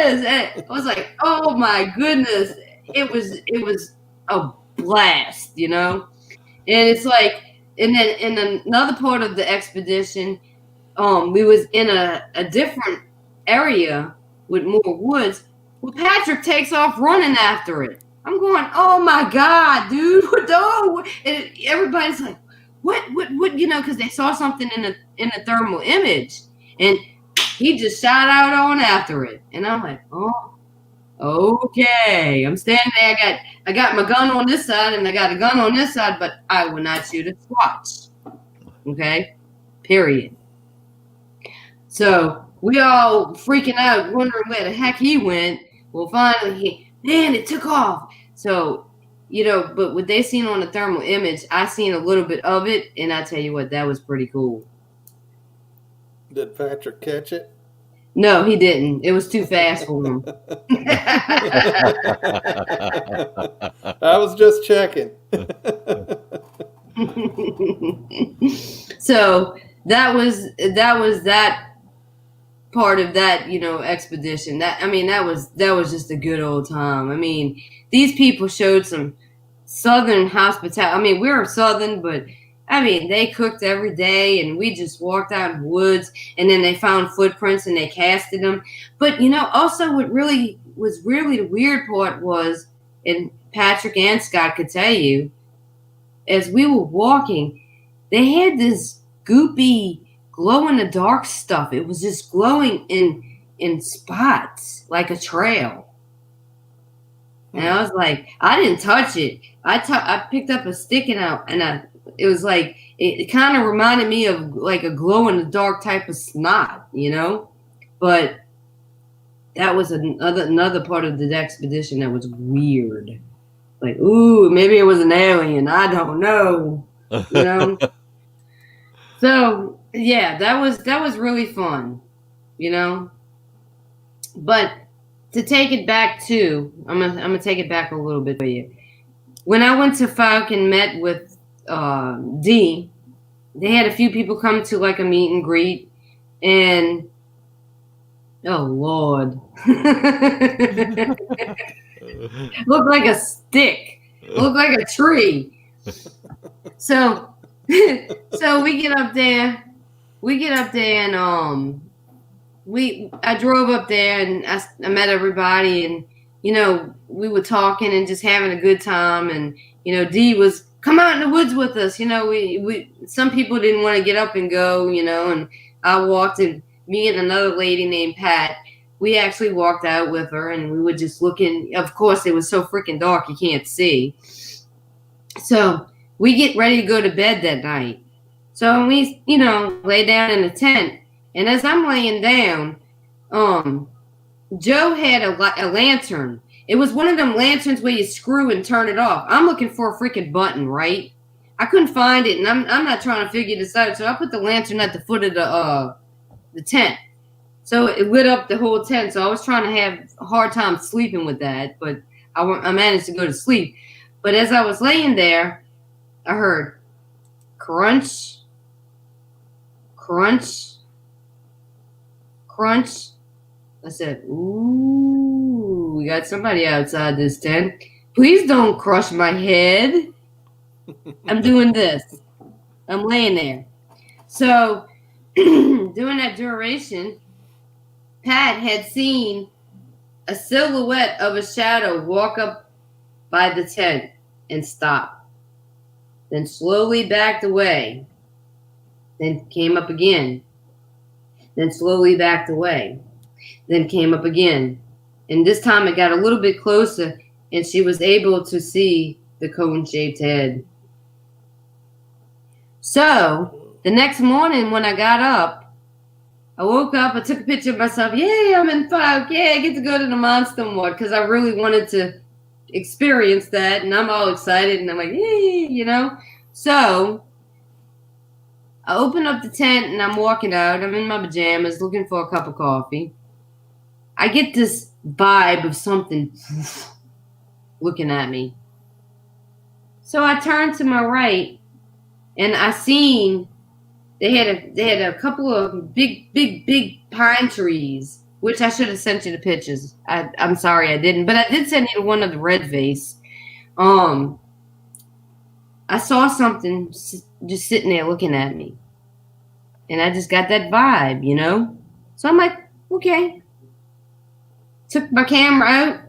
is!" And I was like, "Oh my goodness!" It was a blast, you know. And it's like, and then in another part of the expedition, we was in a different area with more woods. Well, Patrick takes off running after it. I'm going, oh my God, dude, no! And everybody's like, what, you know, because they saw something in the thermal image, and he just shot out on after it, and I'm like, oh, okay. I'm standing there. I got my gun on this side, and I got a gun on this side, but I will not shoot a Squatch. Okay, period. So we all freaking out, wondering where the heck he went. Well, finally, it took off. So, you know, but what they seen on the thermal image, I seen a little bit of it, and I tell you what, that was pretty cool. Did Patrick catch it? No, he didn't. It was too fast for him. I was just checking. So that was that part of that, you know, expedition. That was just a good old time. I mean, these people showed some Southern hospitality. I mean, we're Southern, but I mean, they cooked every day, and we just walked out in the woods, and then they found footprints and they casted them. But, you know, also what really was the weird part was, and Patrick and Scott could tell you, as we were walking, they had this goopy, glow-in-the-dark stuff. It was just glowing in spots, like a trail. And I was like, I didn't touch it. I picked up a stick, and it was like, it kind of reminded me of like a glow-in-the-dark type of snot, you know? But that was another part of the expedition that was weird. Like, ooh, maybe it was an alien. I don't know. You know? So, yeah, that was really fun, you know? But to take it back to, I'm gonna take it back a little bit for you. When I went to Falk and met with D, they had a few people come to like a meet and greet, and oh Lord, looked like a stick, looked like a tree. So we get up there, and I drove up there, and I met everybody, and you know, we were talking and just having a good time, and you know, D was, come out in the woods with us. You know, we some people didn't want to get up and go, you know, and I walked, and me and another lady named Pat, we actually walked out with her, and we were just looking. Of course, it was so freaking dark you can't see. So we get ready to go to bed that night. So we, you know, lay down in the tent, and as I'm laying down, Joe had a lantern. It was one of them lanterns where you screw and turn it off. I'm looking for a freaking button, right? I couldn't find it, and I'm not trying to figure this out. So I put the lantern at the foot of the tent. So it lit up the whole tent. So I was trying to have a hard time sleeping with that, but I managed to go to sleep. But as I was laying there, I heard crunch, crunch, crunch. I said, ooh, we got somebody outside this tent. Please don't crush my head. I'm doing this. I'm laying there. So during that duration, Pat had seen a silhouette of a shadow walk up by the tent and stop. Then slowly backed away. Then came up again. Then slowly backed away. Then came up again. And this time it got a little bit closer, and she was able to see the cone-shaped head. So the next morning when I got up, I woke up, I took a picture of myself. Yay, I'm in Falk. Yay, I get to go to the monster ward, because I really wanted to experience that, and I'm all excited, and I'm like, yay, you know. So I open up the tent and I'm walking out. I'm in my pajamas looking for a cup of coffee. I get this vibe of something looking at me. So I turn to my right and I seen they had a couple of big pine trees, which I should have sent you the pictures. I'm sorry I didn't, but I did send you one of the red face. I saw something just sitting there looking at me. And I just got that vibe, you know? So I'm like, okay. Took my camera out.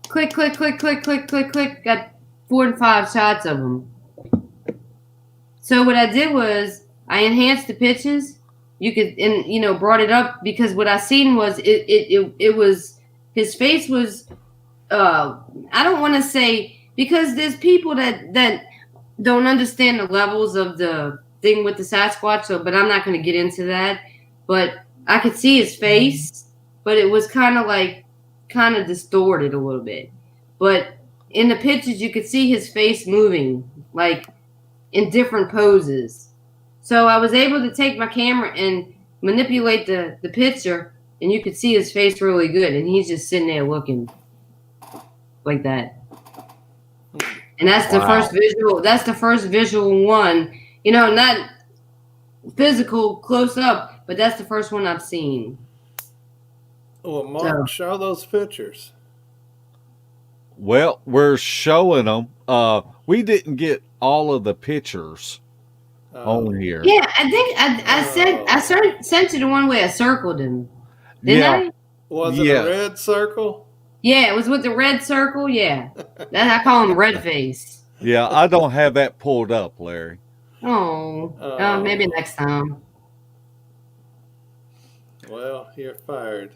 Click, click, click, click, click, click, click. Got 4 and 5 shots of them. So what I did was I enhanced the pictures. You could, and you know, brought it up because what I seen was it was his face was. I don't want to say because there's people that don't understand the levels of the thing with the Sasquatch. So, but I'm not going to get into that. But I could see his face, but it was kind of distorted a little bit. But in the pictures, you could see his face moving like in different poses. So I was able to take my camera and manipulate the picture, and you could see his face really good. And he's just sitting there looking like that. And that's the first visual. That's the first visual one. You know, not physical close up, but that's the first one I've seen. Well, Mark, show those pictures. Well, we're showing them. We didn't get all of the pictures on here. Yeah, I think I sent you the one where I circled him. Didn't I? Was it a red circle? Yeah, it was with the red circle. Yeah, I call him red face. Yeah, I don't have that pulled up, Larry. Oh, maybe next time. Well, you're fired.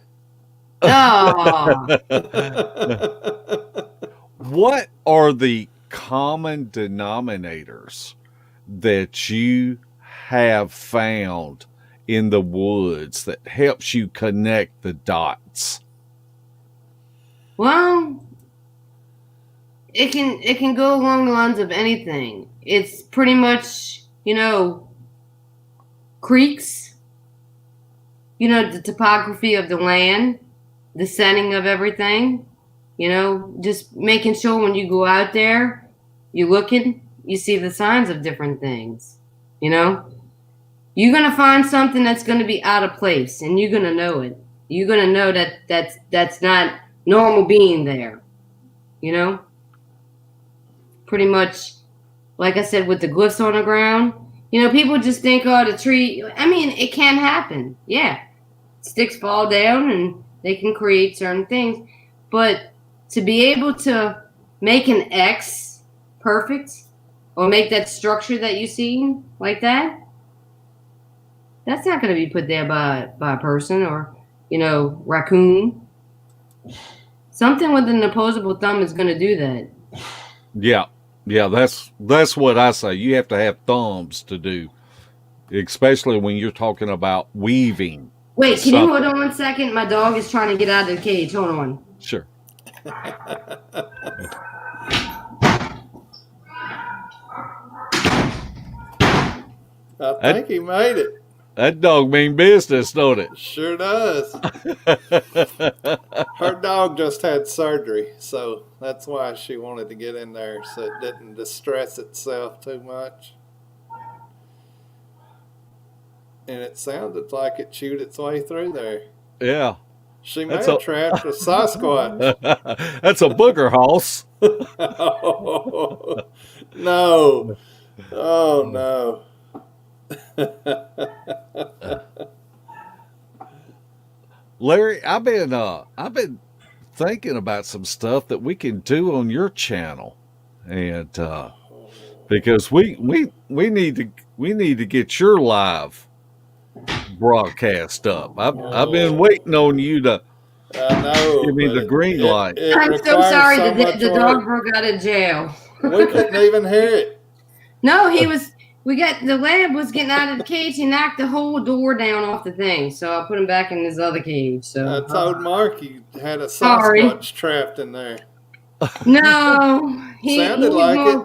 Oh. What are the common denominators that you have found in the woods that helps you connect the dots? Well, it can go along the lines of anything. It's pretty much, you know, creeks, you know, the topography of the land, the setting of everything, you know, just making sure when you go out there, you're looking, you see the signs of different things, you know. You're going to find something that's going to be out of place, and you're going to know it. You're going to know that's not normal being there, you know. Pretty much, like I said, with the glyphs on the ground, you know, people just think, oh, the tree. I mean, it can happen. Yeah. Sticks fall down and they can create certain things. But to be able to make an X perfect or make that structure that you see like that, that's not going to be put there by a person or, you know, raccoon. Something with an opposable thumb is going to do that. Yeah. Yeah, that's what I say. You have to have thumbs to do, especially when you're talking about weaving. Wait, can you hold on 1 second? My dog is trying to get out of the cage. Hold on. Sure. I think he made it. That dog mean business, don't it? Sure does. Her dog just had surgery, so that's why she wanted to get in there so it didn't distress itself too much. And it sounded like it chewed its way through there. Yeah. She may have trapped a Sasquatch. That's a booger house. Oh, no. Oh, no. Larry, I've been thinking about some stuff that we can do on your channel, and because we need to get your live broadcast up. I've been waiting on you to give me the green light. I'm so sorry the dog broke out of jail. We couldn't even hear it. No, the lab was getting out of the cage. He knocked the whole door down off the thing, so I put him back in his other cage. So I told Mark he had a Sasquatch trapped in there. No, he sounded like it.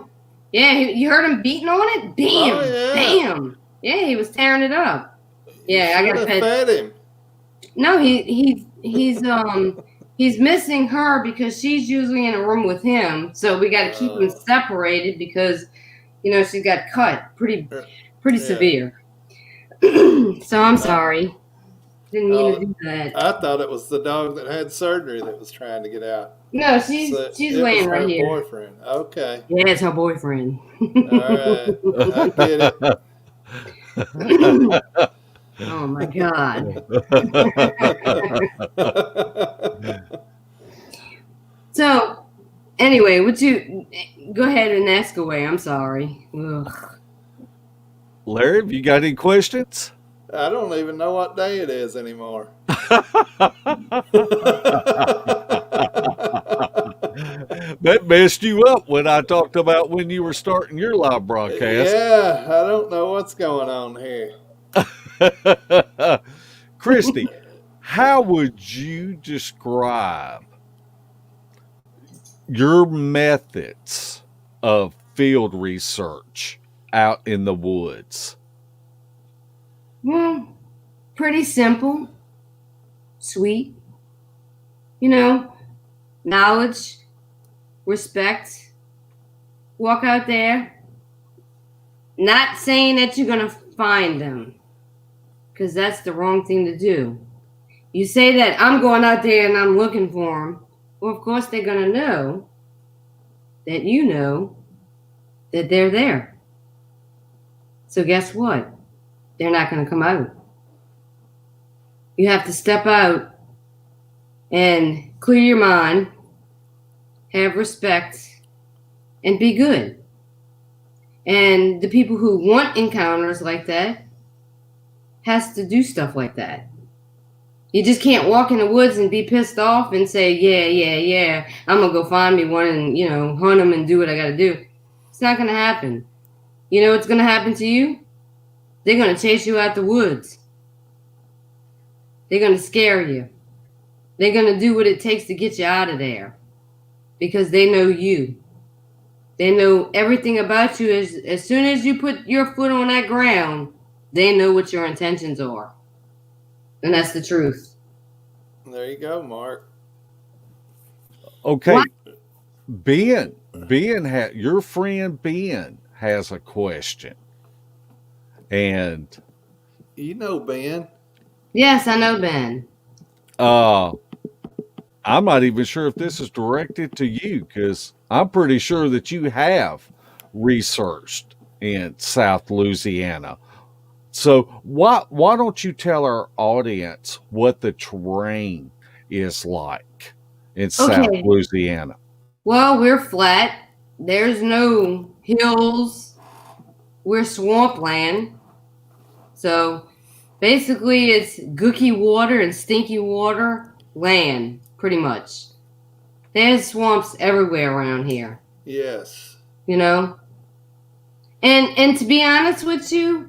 Yeah, you heard him beating on it? Bam! Oh, yeah. Bam! Yeah, he was tearing it up. Yeah, I gotta fed him. No, he's missing her because she's usually in a room with him. So we got to keep them separated because, she got cut pretty severe. So I'm sorry. Didn't mean to do that. I thought it was the dog that had surgery that was trying to get out. No, she's laying right here. Boyfriend. Okay. Yeah, it's her boyfriend. All right. I get it. Oh my God. So, anyway, would you go ahead and ask away? I'm sorry. Ugh. Larry, have you got any questions? I don't even know what day it is anymore. That messed you up when I talked about when you were starting your live broadcast. Yeah, I don't know what's going on here. Kristi, how would you describe your methods of field research out in the woods? Well, pretty simple, sweet, knowledge, respect, walk out there, not saying that you're going to find them, because that's the wrong thing to do. You say that I'm going out there and I'm looking for them. Well, of course they're going to know that you know that they're there. So guess what? They're not going to come out. You have to step out and clear your mind, have respect, and be good. And the people who want encounters like that has to do stuff like that. You just can't walk in the woods and be pissed off and say, yeah, I'm going to go find me one and, hunt them and do what I got to do. It's not going to happen. You know what's going to happen to you? They're going to chase you out the woods. They're going to scare you. They're going to do what it takes to get you out of there because they know you. They know everything about you. As soon as you put your foot on that ground, they know what your intentions are. And that's the truth. There you go, Mark. Okay. What? Ben, your friend Ben has a question. And you know Ben. Yes, I know Ben. I'm not even sure if this is directed to you because I'm pretty sure that you have researched in South Louisiana. So why don't you tell our audience what the terrain is like in South Louisiana? Well, we're flat. There's no hills. We're swampland. So basically it's gooky water and stinky water land, pretty much. There's swamps everywhere around here. Yes. And to be honest with you,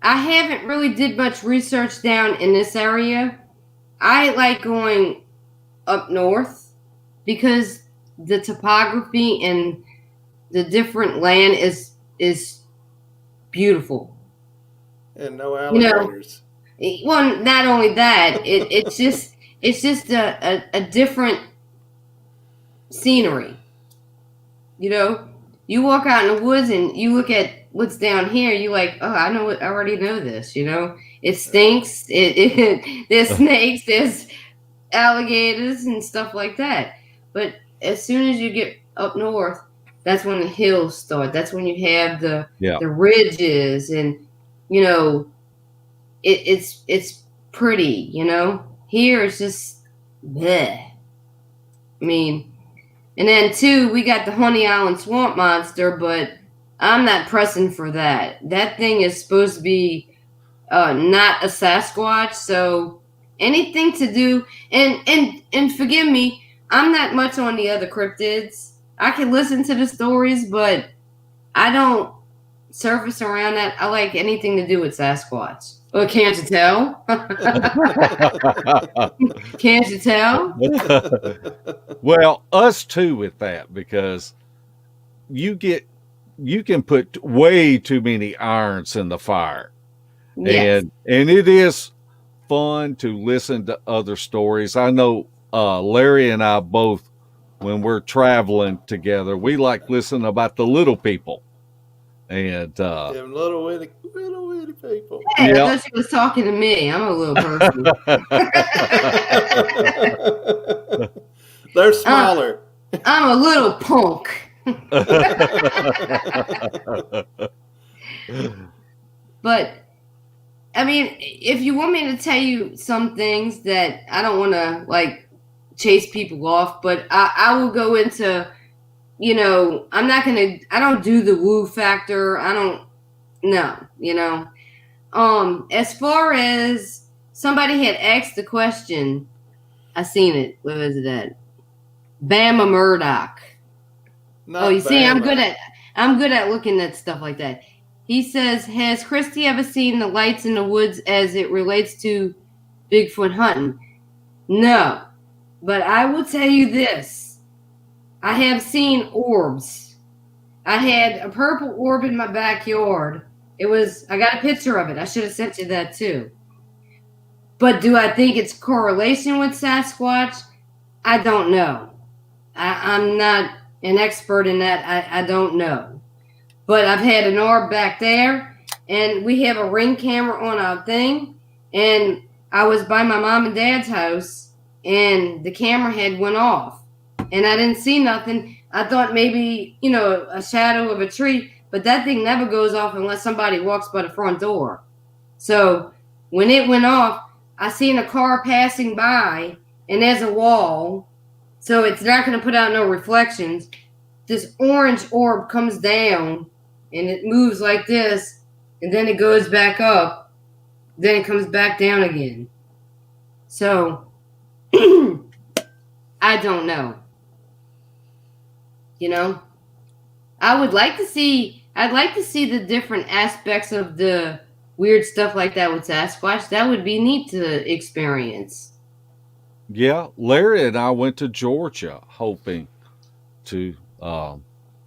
I haven't really did much research down in this area. I like going up north because the topography and the different land is beautiful. And no alligators. Well, not only that, it's just a different scenery. You walk out in the woods and you look at what's down here, you like, oh, I already know this, It stinks. There's snakes, there's alligators and stuff like that. But as soon as you get up north, that's when the hills start. That's when you have the ridges and it's pretty, Here it's just bleh. And then too, we got the Honey Island Swamp Monster, but I'm not pressing for that. That thing is supposed to be not a Sasquatch, so anything to do and forgive me, I'm not much on the other cryptids. I can listen to the stories, but I don't surface around that. I like anything to do with Sasquatch. Well, can't you tell? Can't you tell? Well, us too with that, because you get you can put way too many irons in the fire. Yes. And it is fun to listen to other stories. I know Larry and I both, when we're traveling together, we like listening about the little people. And Them little bitty people. Hey, I yeah. thought she was talking to me. I'm a little person. They're smaller. I'm a little punk. But I mean, if you want me to tell you some things that I don't want to like chase people off, but I will go into, you know, I don't do the woo factor. I don't know, you know. As far as somebody had asked the question, I seen it. Where was it at? Bama Murdoch. Not you see, I'm Bama. good at looking at stuff like that. He says, has Kristi ever seen the lights in the woods as it relates to Bigfoot hunting? No. But I will tell you this. I have seen orbs. I had a purple orb in my backyard. I got a picture of it. I should have sent you that too. But do I think it's correlation with Sasquatch? I don't know. I'm not an expert in that. I don't know. But I've had an orb back there, and we have a Ring camera on our thing, and I was by my mom and dad's house, and the camera had went off, and I didn't see nothing. I thought maybe, you know, a shadow of a tree, but that thing never goes off unless somebody walks by the front door. So when it went off, I seen a car passing by, and there's a wall, so it's not going to put out no reflections. This orange orb comes down, and it moves like this, and then it goes back up, then it comes back down again. So, I don't know. You know? I'd like to see the different aspects of the weird stuff like that with Sasquatch. That would be neat to experience. Yeah, Larry and I went to Georgia hoping to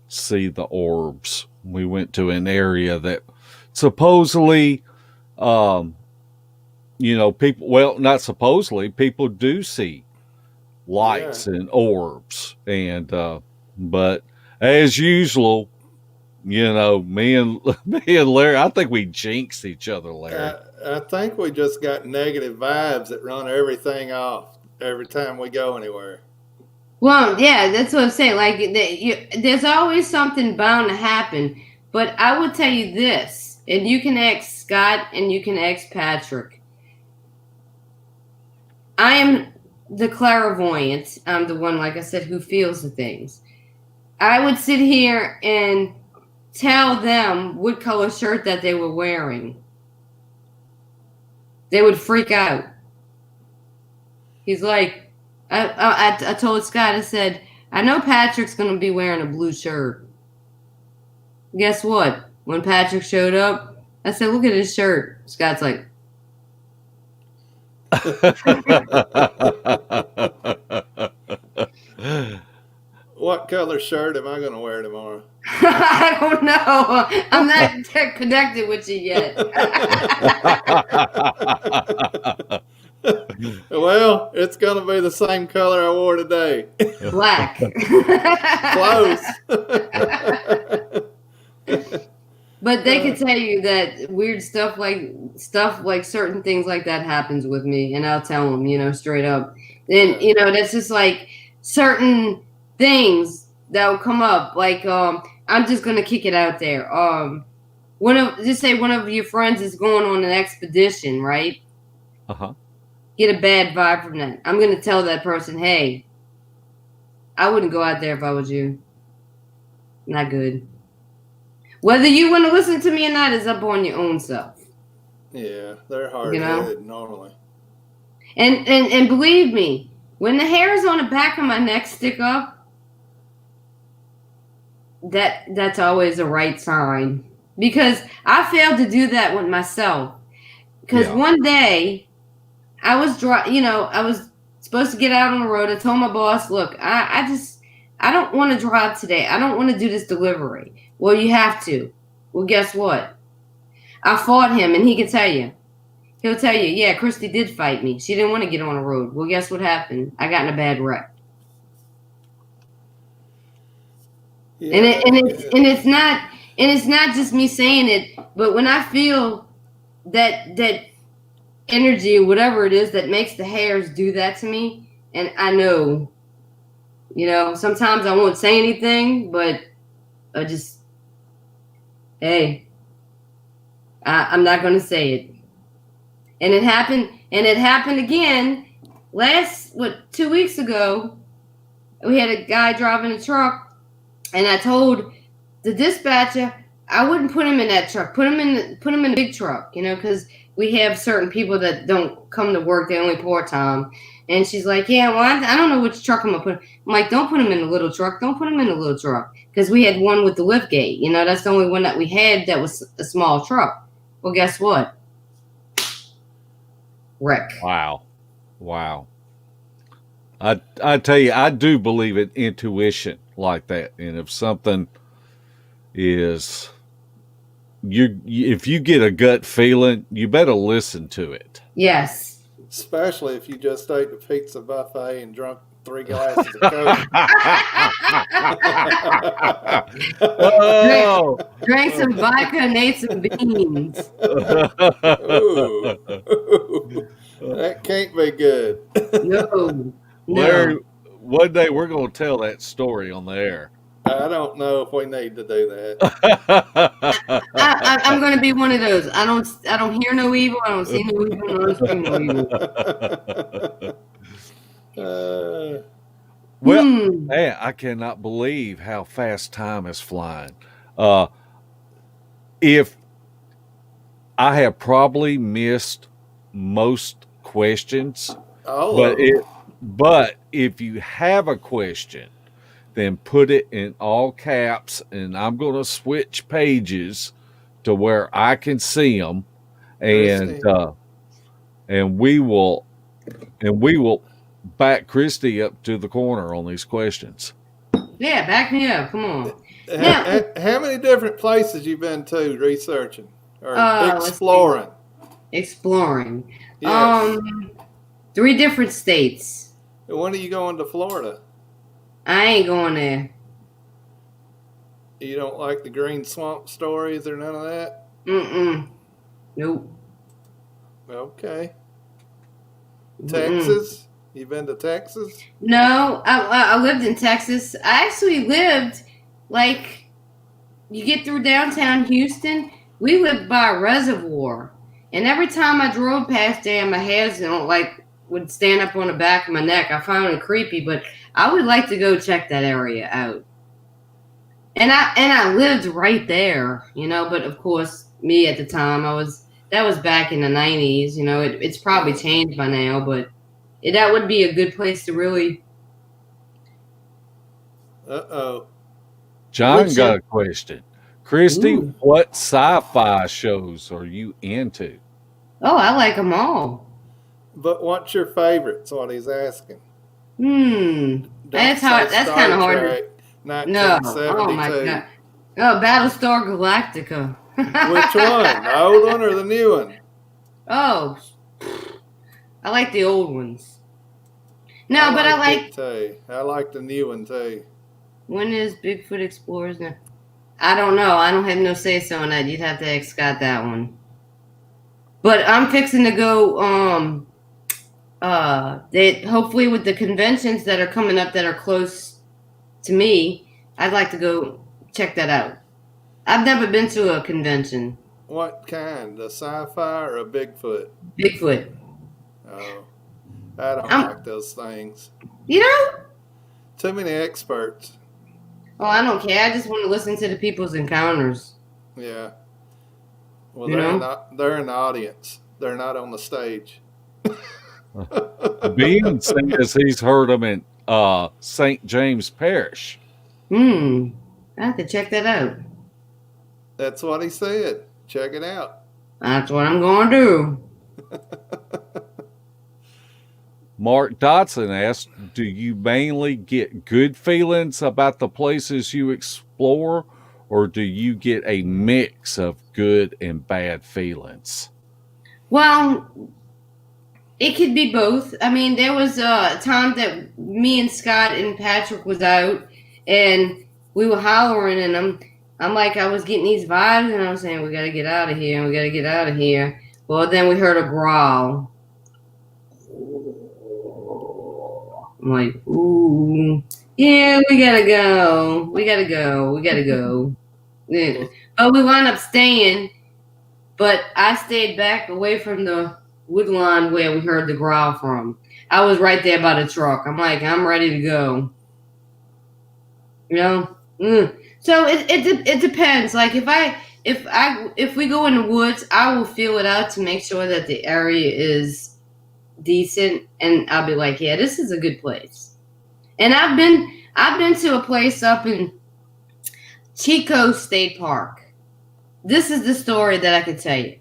see the orbs. We went to an area that supposedly, you know, people, well, not supposedly, people do see lights and orbs. And, but as usual, you know, me and Larry, I think we jinxed each other, Larry. I think we just got negative vibes that run everything off every time we go anywhere. Well, yeah, that's what I'm saying. Like, there's always something bound to happen. But I would tell you this, and you can ask Scott and you can ask Patrick. I am the clairvoyant. I'm the one, like I said, who feels the things. I would sit here and tell them what color shirt that they were wearing. They would freak out. He's like, I told Scott, I said, I know Patrick's going to be wearing a blue shirt. Guess what? When Patrick showed up, I said, look at his shirt. Scott's like, What color shirt am I going to wear tomorrow? I don't know. I'm not connected with you yet. Well, it's going to be the same color I wore today. Black. Close. But they could tell you that weird stuff like certain things like that happens with me, and I'll tell them, you know, straight up. And you know, that's just like certain things that will come up. Like, I'm just gonna kick it out there. Just say one of your friends is going on an expedition, right? Get a bad vibe from that. I'm gonna tell that person, hey, I wouldn't go out there if I was you. Not good. Whether you want to listen to me or not is up on your own self. Yeah, they're hard-headed normally. And believe me, when the hairs on the back of my neck stick up, that's always a right sign. Because I failed to do that with myself. Because one day, I was supposed to get out on the road. I told my boss, look, I don't want to drive today. I don't want to do this delivery. Well, you have to. Well, guess what? I fought him, and he can tell you. He'll tell you, yeah, Kristi did fight me. She didn't want to get on the road. Well, guess what happened? I got in a bad wreck. Yeah, And it's not just me saying it, but when I feel that energy or whatever it is that makes the hairs do that to me, and I know, sometimes I won't say anything, but I just, hey, I'm not going to say it. And it happened again 2 weeks ago. We had a guy driving a truck, and I told the dispatcher I wouldn't put him in that truck. Put him in a big truck, because we have certain people that don't come to work. They only part-time. And she's like, yeah, well, I don't know which truck I'm going to put. I'm like, don't put him in the little truck. Don't put him in the little truck. Because we had one with the lift gate. That's the only one that we had that was a small truck. Well, guess what? Wreck. Wow. I tell you, I do believe in intuition like that. And if something is, if you get a gut feeling, you better listen to it. Yes. Especially if you just ate the pizza buffet and drunk 3 glasses of Coke. Oh. Drank some vodka and ate some beans. Ooh. That can't be good. No. Larry, one day we're going to tell that story on the air. I don't know if we need to do that. I'm going to be one of those. I don't hear no evil. I don't see no evil. I don't see no evil. Well, man, I cannot believe how fast time is flying. If I have probably missed most questions, but if you have a question, then put it in all caps, and I'm going to switch pages to where I can see them, and we will back Kristi up to the corner on these questions. Yeah, back me up. Come on. How many different places you been to researching or exploring? Exploring. Yes. 3 different states. When are you going to Florida? I ain't going there. You don't like the green swamp stories or none of that? Nope. Okay. Texas? You been to Texas? No, I lived in Texas. I actually lived, you get through downtown Houston, we lived by a reservoir. And every time I drove past there, my hairs, would stand up on the back of my neck. I found it creepy, but I would like to go check that area out. And I lived right there, but of course, me at the time, that was back in the 90s, it's probably changed by now, but that would be a good place to really. John got a question. Kristi, what sci-fi shows are you into? Oh, I like them all. But what's your favorite? That's what he's asking. That's hard. That's kind of hard. No. Oh my God. Oh, Battlestar Galactica. Which one? The old one or the new one? Oh, I like the old ones. No, I like the new one too. When is Bigfoot Explorers now? I don't know. I don't have no say so on that. You'd have to ask Scott that one. But I'm fixing to go. Hopefully with the conventions that are coming up that are close to me, I'd like to go check that out. I've never been to a convention. What kind? A sci-fi or a Bigfoot? Bigfoot. Oh, I don't like those things. Too many experts. Oh, I don't care. I just want to listen to the people's encounters. Yeah. Well, they're in the audience. They're not on the stage. Bean says he's heard them in St. James Parish. I have to check that out. That's what he said. Check it out. That's what I'm going to do. Mark Dotson asked, do you mainly get good feelings about the places you explore, or do you get a mix of good and bad feelings? Well, it could be both. I mean, there was a time that me and Scott and Patrick was out, and we were hollering, and I'm like, I was getting these vibes, and I was saying, we got to get out of here, and we got to get out of here. Well, then we heard a growl. I'm like, ooh, yeah, we gotta go. We gotta go. We gotta go. Yeah. But we wound up staying, but I stayed back away from the woodlawn where we heard the growl from. I was right there by the truck. I'm like, I'm ready to go. You know? So it depends. Like if we go in the woods, I will feel it out to make sure that the area is decent, and I'll be like, yeah, this is a good place. And I've been to a place up in Chico State Park. This is the story that I could tell you.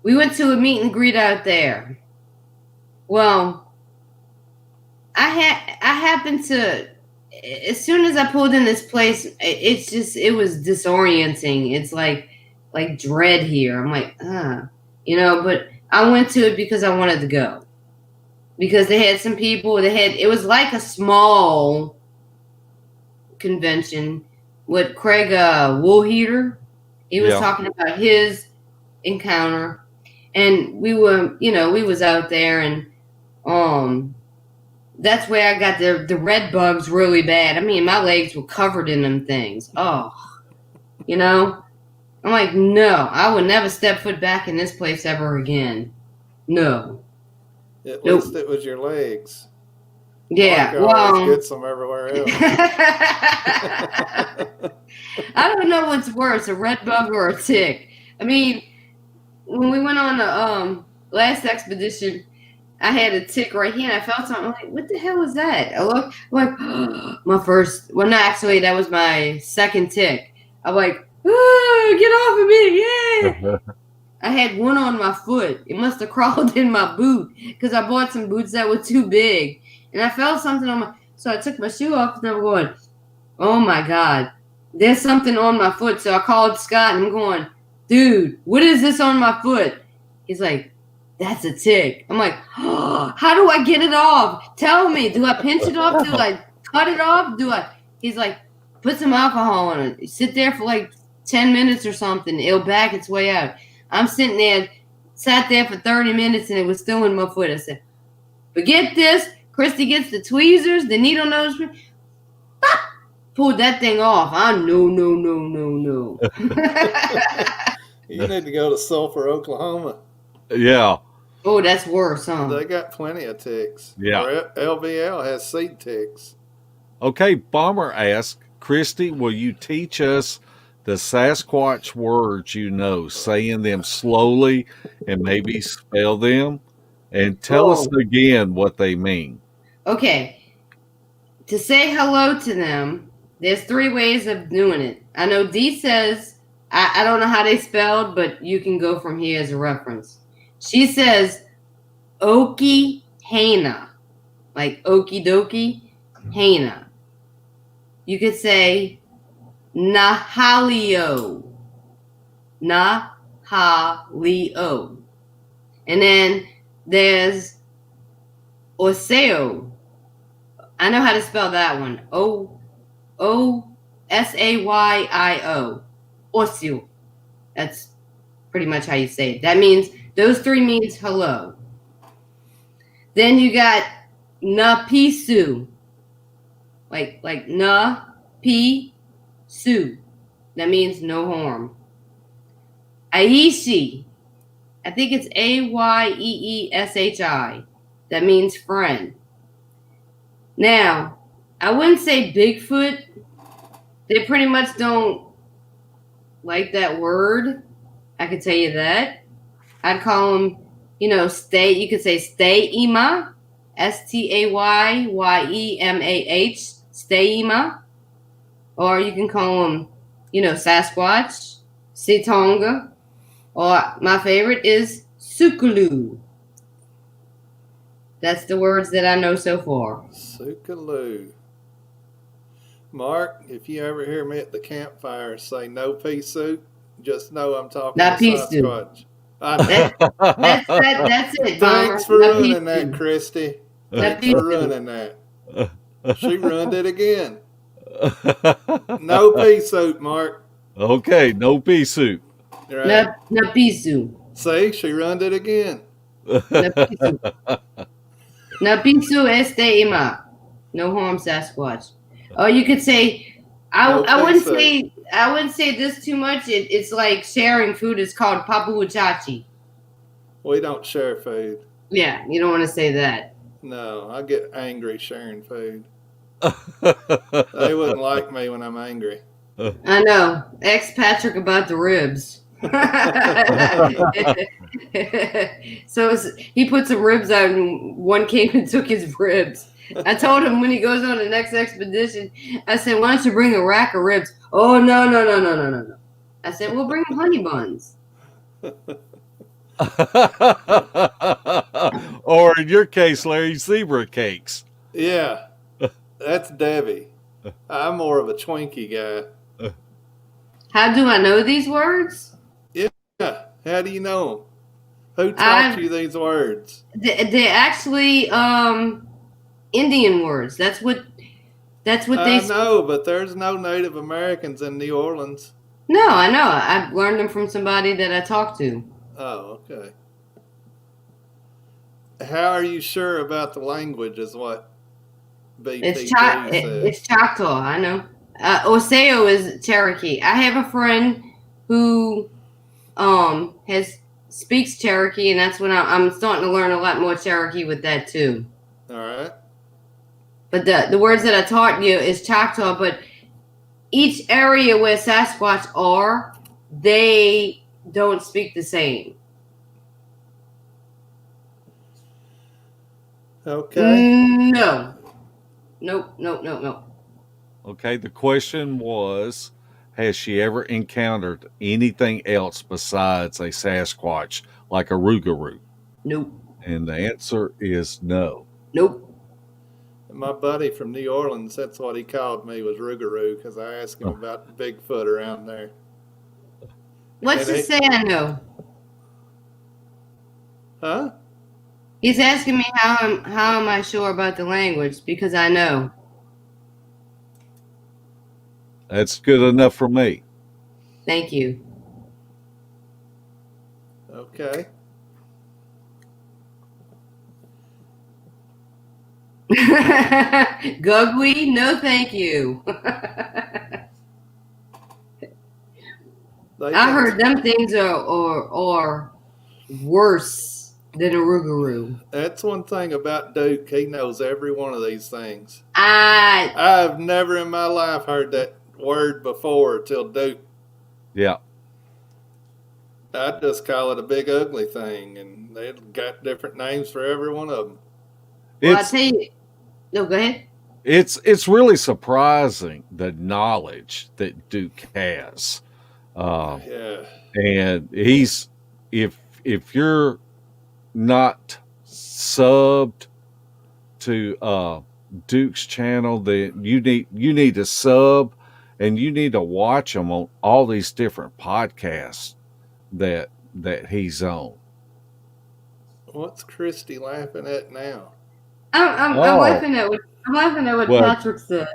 We went to a meet and greet out there. Well, I happened to, as soon as I pulled in this place, it was disorienting. It's like dread here. I'm like, but I went to it because I wanted to go. Because they had some people, it was like a small convention with Craig Woolheater. He was talking about his encounter. And we was out there, and that's where I got the red bugs really bad. I mean, my legs were covered in them things. Oh, I'm like, no, I would never step foot back in this place ever again. No. At least it was your legs. Yeah, gets them everywhere else. I don't know what's worse, a red bug or a tick. I mean, when we went on the last expedition, I had a tick right here, and I felt something. I'm like, what the hell was that? I looked, I'm like, my first. Well, no, actually, that was my second tick. I'm like, get off of me! Yeah. I had one on my foot. It must have crawled in my boot because I bought some boots that were too big, and I felt something on my. So I took my shoe off, and I'm going, oh my God, there's something on my foot. So I called Scott, and I'm going, dude, what is this on my foot? He's like, that's a tick. I'm like, oh, how do I get it off? Tell me. Do I pinch it off? Do I cut it off? He's like, put some alcohol on it. Sit there for like 10 minutes or something. It'll back its way out. I'm sitting there, sat there for 30 minutes, and it was still in my foot. I said, forget this. Kristi gets the tweezers, the needle nose. Pulled that thing off. No. You need to go to Sulphur, Oklahoma. Yeah. Oh, that's worse, huh? They got plenty of ticks. Yeah. Or LVL has seed ticks. Okay, Bomber asks, Kristi, will you teach us the Sasquatch words you know, saying them slowly and maybe spell them? And tell us again what they mean. Okay. To say hello to them, there's 3 ways of doing it. I know Dee says, I don't know how they spelled, but you can go from here as a reference. She says, Okie Hana, like okie dokie, Hana. You could say, Nahalio, Nahalio. And then there's Oseo. I know how to spell that one. Osayo. Oseo. That's pretty much how you say it. That means, those 3 means hello. Then you got Napisu. Like Napisu. That means no harm. Aishi. I think it's Ayeeshi. That means friend. Now, I wouldn't say Bigfoot. They pretty much don't like that word. I could tell you that. I'd call them, stay. You could say stay ima. Stayyemah. Stay ima. Or you can call them, Sasquatch, Sitonga. Or my favorite is Sukulu. That's the words that I know so far. Sukaloo. Mark, if you ever hear me at the campfire say no pea soup, just know I'm talking Not to pea soup. Sasquatch. I know. That's it, Bomber. Thanks for Not pea ruining that, soup. Kristi. Not Thanks pea for soup. ruining that. She ruined it again. No pea soup, Mark. Okay, no pea soup. Right. Not pea soup. See, she ruined it again. Not pea soup. Not pea soup ima. No harm, Sasquatch. Or you could say, No I wouldn't pea soup. say, I wouldn't say this too much. It's like sharing food. It's called papuachachi. We don't share food. Yeah, you don't want to say that. No, I get angry sharing food. They wouldn't like me when I'm angry. I know. Ask Patrick about the ribs. So he put some ribs out, and one came and took his ribs. I told him when he goes on the next expedition, I said, "Why don't you bring a rack of ribs?" Oh, no. I said, "We'll bring honey buns." Or in your case, Larry, zebra cakes. Yeah, that's Debbie. I'm more of a Twinkie guy. How do I know these words? Yeah, how do you know them? Who taught you these words? They're actually Indian words. That's what they. I know, but there's no Native Americans in New Orleans. No, I know. I learned them from somebody that I talked to. Oh, okay. How are you sure about the language? Is what BT It's said. it's Choctaw. I know. Oseo is Cherokee. I have a friend who speaks Cherokee, and that's when I'm starting to learn a lot more Cherokee with that too. All right. But the words that I taught you is Choctaw. But each area where Sasquatch are, they don't speak the same. Okay. No. Nope. Okay, the question was, has she ever encountered anything else besides a Sasquatch, like a Rougarou? Nope. And the answer is no. Nope. My buddy from New Orleans, that's what he called me, was Rougarou, because I asked him about Bigfoot around there. Let's just say I know. Huh? He's asking me how am I sure about the language, because I know. That's good enough for me. Thank you. Okay. Gugly, no thank you. I heard them things are worse than a Rougarou. That's one thing about Duke. He knows every one of these things. I I've never in my life heard that word before till Duke. Yeah. I just call it a big ugly thing, and they've got different names for every one of them. Well, I'll tell you. No, go ahead. It's really surprising the knowledge that Duke has. Yeah. And he's if you're not subbed to Duke's channel, then you need to sub, and you need to watch him on all these different podcasts that he's on. What's Kristi laughing at now? I'm laughing at what Patrick said.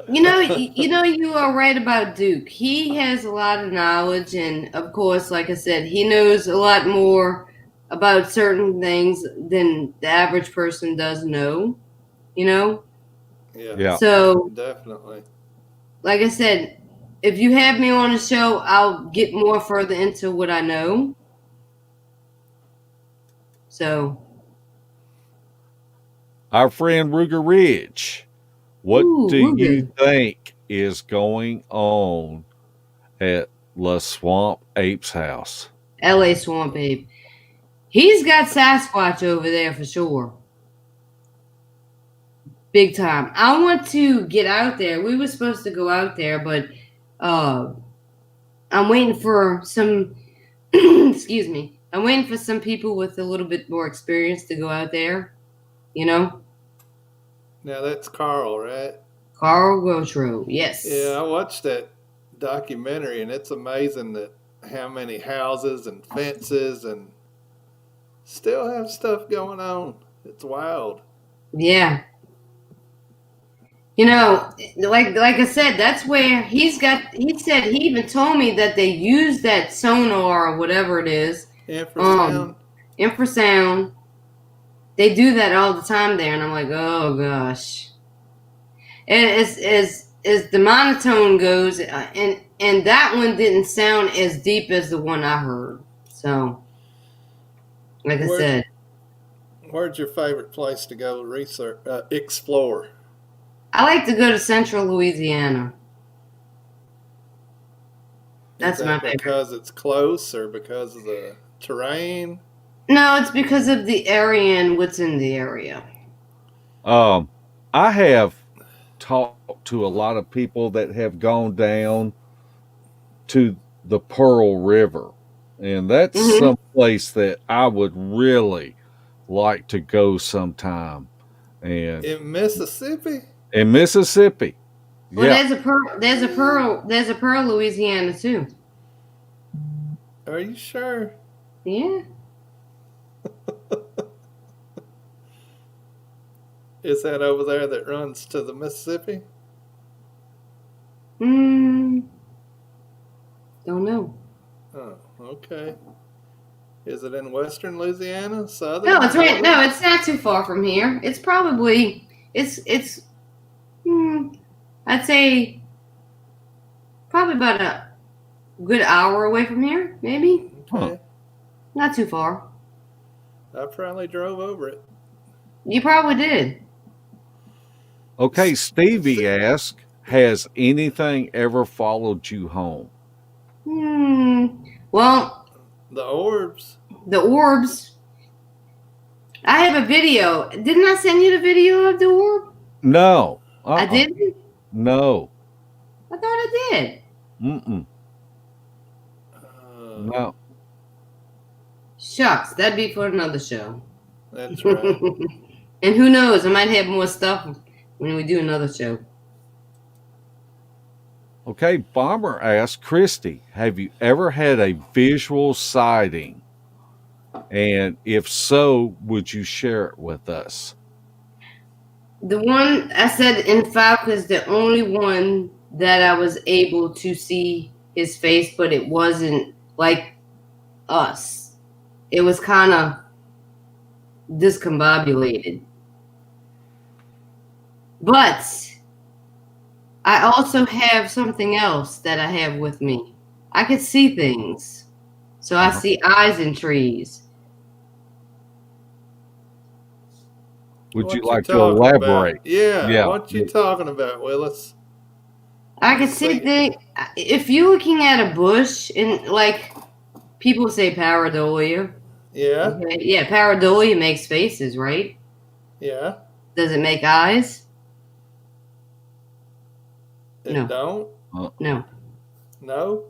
You are right about Duke. He has a lot of knowledge, and of course, like I said, he knows a lot more about certain things than the average person does know. Yeah. So definitely. Like I said, if you have me on a show, I'll get more further into what I know. So, our friend Ruger Ridge, what do you think is going on at La Swamp Ape's house? LA Swamp Ape. He's got Sasquatch over there for sure. Big time. I want to get out there. We were supposed to go out there, but I'm waiting for some excuse me, I'm waiting for some people with a little bit more experience to go out there. You know, Now that's Carl, right? Carl Gotro. Yes. Yeah, I watched that documentary, and it's amazing that how many houses and fences and still have stuff going on. It's wild. Yeah. You know, like I said, that's where he said he even told me that they use that sonar or whatever it is. Infrasound. Infrasound. They do that all the time there, and I'm like, oh gosh. And as the monotone goes, and that one didn't sound as deep as the one I heard. So, like I said, Where's your favorite place to go research, explore? I like to go to Central Louisiana. That's my favorite. Because it's close or because of the terrain? No, it's because of the area and what's in the area. I have talked to a lot of people that have gone down to the Pearl River, and that's some place that I would really like to go sometime. And in Mississippi? In Mississippi. Well, yeah. There's a Pearl, Louisiana too. Are you sure? Yeah. Is that over there that runs to the Mississippi? Don't know. Oh, okay. Is it in western Louisiana? Southern? No, it's right. No, it's not too far from here. It's probably I'd say probably about a good hour away from here, maybe. Okay. Not too far. I probably drove over it. You probably did. Okay, Stevie asked, has anything ever followed you home? Well, the orbs. The orbs. I have a video. Didn't I send you the video of the orb? No. I didn't? No. I thought I did. No. Shucks, that'd be for another show. That's right. And who knows, I might have more stuff when we do another show. Okay, Bomber asked, Kristi, have you ever had a visual sighting? And if so, would you share it with us? The one I said in Falcon is the only one that I was able to see his face, but it wasn't like us. It was kind of discombobulated. But I also have something else that I have with me. I could see things. So I see eyes in trees. Would you like to elaborate? Yeah. What you talking about, Willis? I can see things. If you're looking at a bush and like people say pareidolia. Yeah. Okay. Yeah, pareidolia makes faces, right? Yeah. Does it make eyes? No. No. No?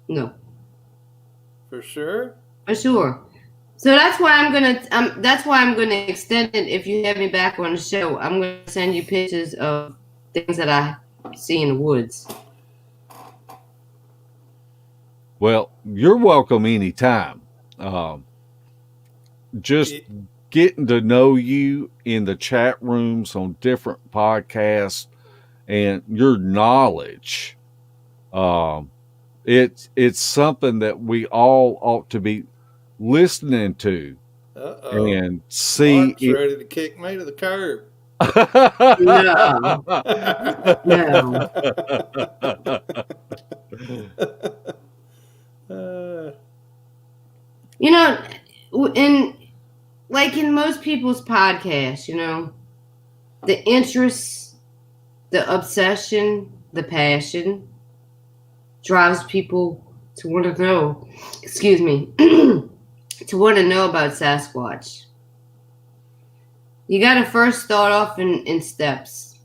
No. For sure? For sure. So that's why I'm gonna extend it. If you have me back on the show, I'm gonna send you pictures of things that I see in the woods. Well, you're welcome anytime. Just getting to know you in the chat rooms on different podcasts and your knowledge. It's something that we all ought to be listening to. And see. Mark's ready to kick me to the curb. No. You know, in most people's podcasts, you know, the interest, the obsession, the passion drives people to want to know. Excuse me. To want to know about Sasquatch. You got to first start off in steps.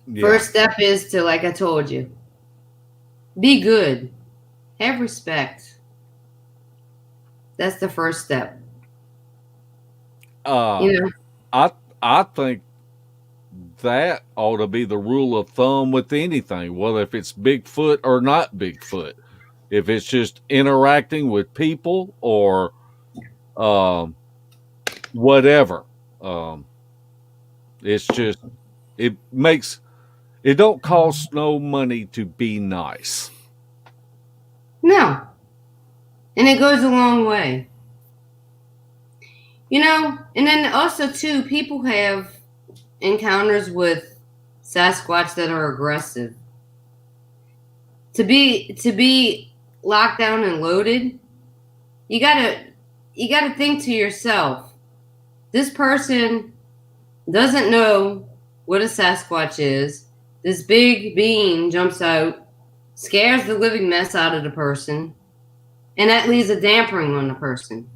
Yeah. First step is to, like I told you, be good, have respect, That's the first step. Uh, You know, I think that ought to be the rule of thumb with anything, whether if it's Bigfoot or not Bigfoot. If it's just interacting with people or um, whatever, um, it's just it makes it don't cost no money to be nice. no, and it goes a long way. You know, and then also too, people have encounters with Sasquatch that are aggressive. To be locked down and loaded, you gotta think to yourself, this person doesn't know what a Sasquatch is. This big being jumps out, scares the living mess out of the person, and that leaves a dampering on the person.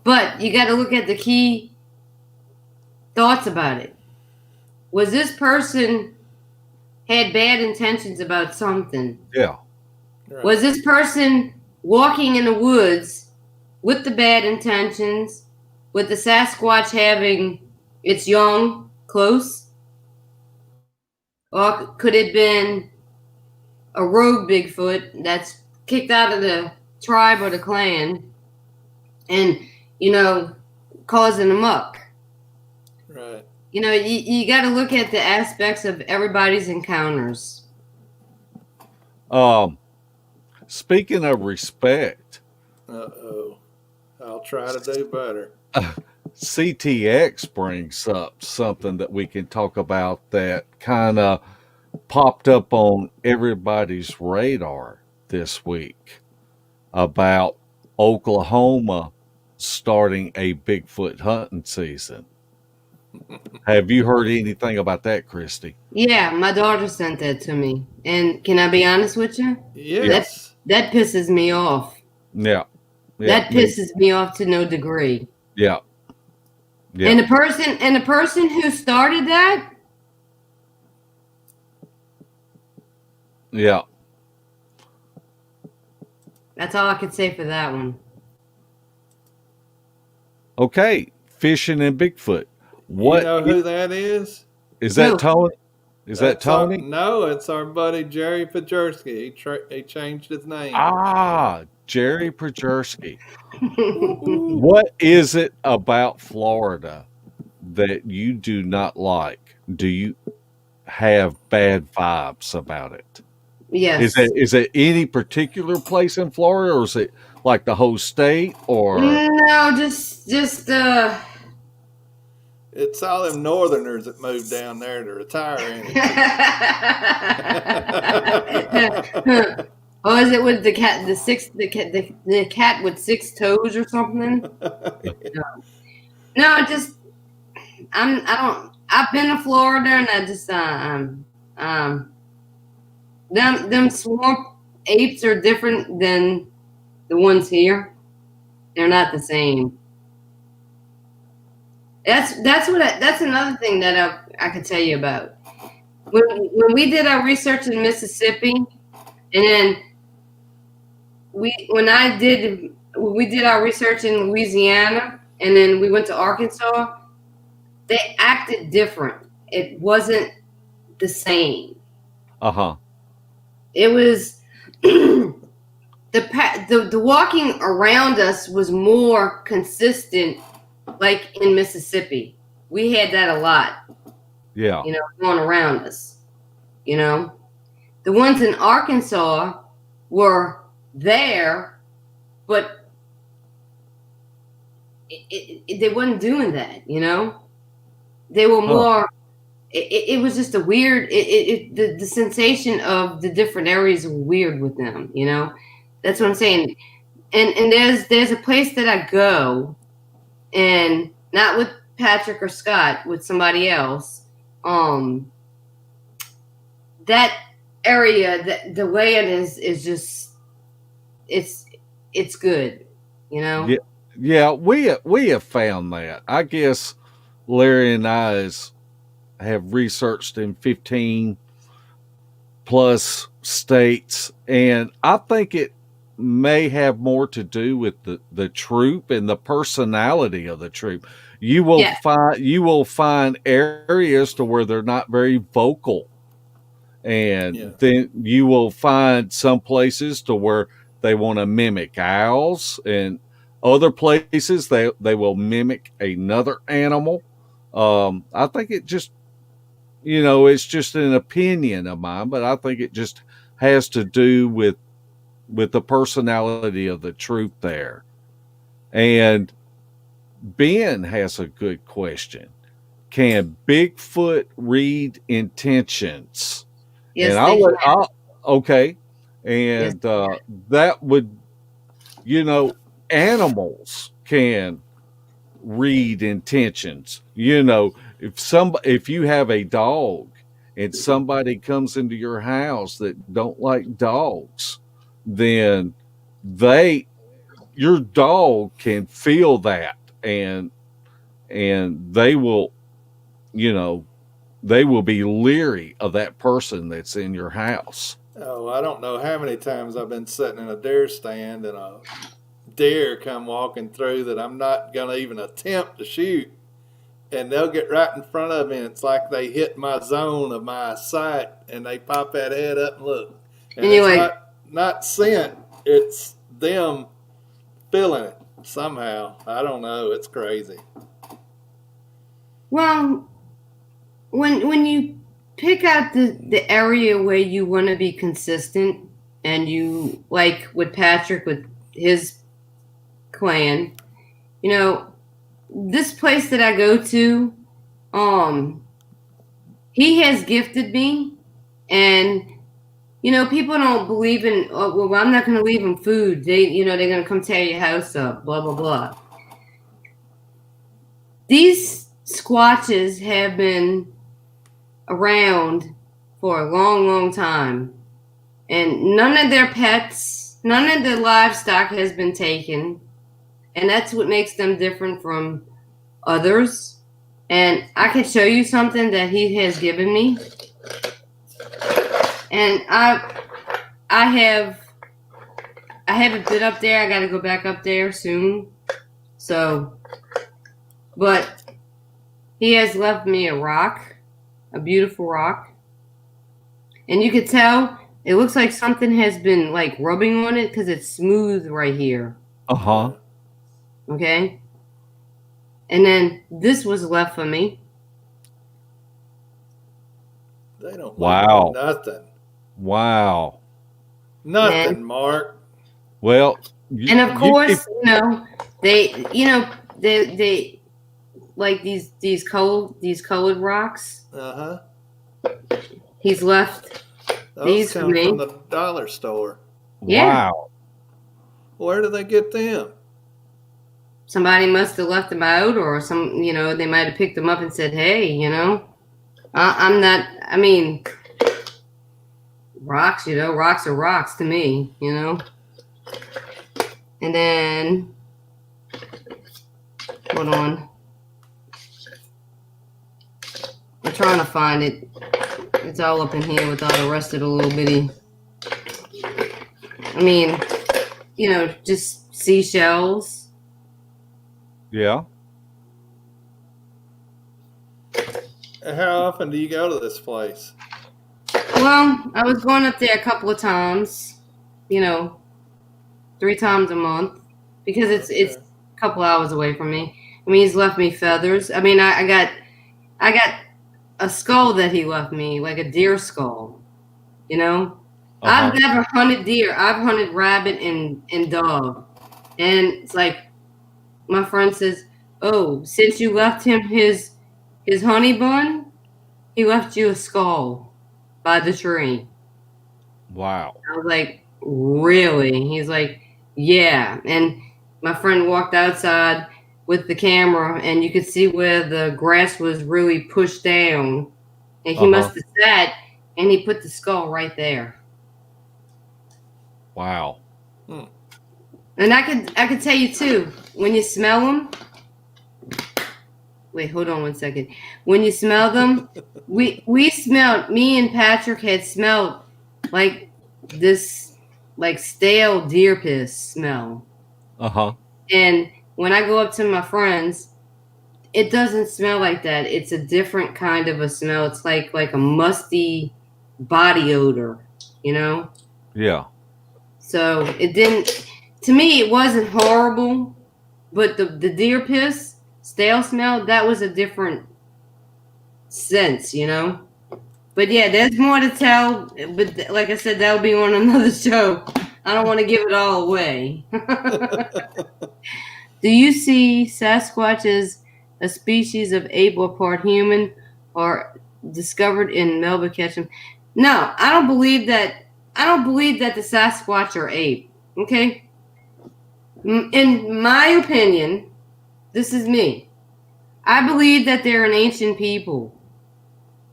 But you got to look at the key thoughts about it. Was this person had bad intentions about something? Yeah. Right. Was this person walking in the woods with the bad intentions, with the Sasquatch having its young close? Or could it have been a rogue Bigfoot that's kicked out of the tribe or the clan and, you know, causing a muck? Right. You know, you got to look at the aspects of everybody's encounters. Speaking of respect, Uh-oh. I'll try to do better. CTX brings up something that we can talk about that kind of popped up on everybody's radar this week about Oklahoma starting a Bigfoot hunting season. Have you heard anything about that, Kristi? Yeah, my daughter sent that to me. And can I be honest with you? Yes. That pisses me off. Yeah. That pisses me off to no degree. Yeah. Yeah. And the person who started that, yeah. that's all I could say for that one. Okay, fishing and Bigfoot. What You know who that is? is that? Who? Tony? Is that That's our- Tony? no, it's our buddy Jerry Pajerski. He changed his name. Jerry Projerski. What is it about Florida that you do not like? Do you have bad vibes about it? Yes. Is it any particular place in Florida, or is it like the whole state, or No, just It's all them Northerners that moved down there to retire in it. Oh, is it with the cat? The cat with 6 toes or something? No, just I've been to Florida and I just them swamp apes are different than the ones here. They're not the same. That's another thing that I could tell you about. When we did our research in Mississippi, and then we did our research in Louisiana, and then we went to Arkansas, they acted different. It wasn't the same. It was the walking around us was more consistent. Like in Mississippi, we had that a lot. Yeah. You know, going around us. You know, the ones in Arkansas were there, but they wasn't doing that. You know, they were more. It was just a weird. The sensation of the different areas were weird with them. You know, that's what I'm saying. And there's a place that I go. And not with Patrick or Scott, with somebody else. That area, the way it is just, it's good, you know. Yeah. We have found that. I guess Larry and I have researched in 15 plus states, and I think may have more to do with the troop and the personality of the troop. Yeah. You will find areas to where they're not very vocal, Yeah. and then you will find some places to where they want to mimic owls, and other places they will mimic another animal. I think it just, it's just an opinion of mine, but I think it just has to do with the personality of the troop there. And Ben has a good question. Can Bigfoot read intentions? And Yes, they can. okay. Yes. And that would, you know, animals can read intentions. If you have a dog and somebody comes into your house that don't like dogs, then they your dog can feel that, and you know they will be leery of that person that's in your house. Oh, I don't know how many times I've been sitting in a deer stand and a deer come walking through that I'm not going to even attempt to shoot. And they'll get right in front of me, and it's like they hit my zone of my sight, and they pop that head up and look. And it's Anyway, not scent, it's them feeling it somehow. I don't know. It's crazy. well, when you pick out the area where you want to be consistent, and you like with Patrick with his clan, this place that I go to, he has gifted me, and people don't believe in. Oh, well, I'm not going to leave them food. They're going to come tear your house up. Blah blah blah. These squatches have been around for a long, long time, and none of their pets, none of their livestock has been taken, and that's what makes them different from others. And I can show you something that he has given me, and I haven't been up there. I got to go back up there soon. So, but he has left me a rock, a beautiful rock, and you could tell it looks like something has been like rubbing on it because it's smooth right here. Uh-huh. Okay. And then this was left for me. They don't Wow. like nothing. Wow. Nothing, And, Mark. Well, and of course, they like these colored rocks. Uh-huh. He's left Those these for come me. from the dollar store. Yeah. wow. Where do they get them? Somebody must have left them out, or they might have picked them up and said, "Hey, I'm not. I mean, rocks. Rocks are rocks to me. And then, hold on. I'm trying to find it. It's all up in here with all the rest of the little bitty. I mean, just seashells. Yeah. How often do you go to this place? Well, I was going up there a couple of times, 3 times a month, because it's a couple hours away from me. I mean, he's left me feathers. I mean, I got a skull that he left me, like a deer skull. Uh-huh. I've never hunted deer. I've hunted rabbit and dog, and it's like my friend says, "Oh, since you left him his honey bun, he left you a skull by the tree." Wow. I was like, "Really?" He's like, "Yeah." And my friend walked outside with the camera, and you could see where the grass was really pushed down. And he must have sat, and he put the skull right there. Wow. And I could tell you too, when you smell them. Wait, hold on 1 second. When you smell them, we smelled. Me and Patrick had smelled like this like stale deer piss smell. Uh-huh. And when I go up to my friends, it doesn't smell like that. It's a different kind of a smell. It's like a musty body odor, you know? Yeah. So it didn't, to me, it wasn't horrible, but the deer piss, stale smell, that was a different sense, you know? But yeah, there's more to tell. But like I said, that'll be on another show. I don't want to give it all away. Do you see Sasquatch as a species of ape or part human, or discovered in Melba Ketchum? No, I don't believe that. I don't believe that the Sasquatch are ape. Okay, in my opinion, this is me. I believe that they're an ancient people.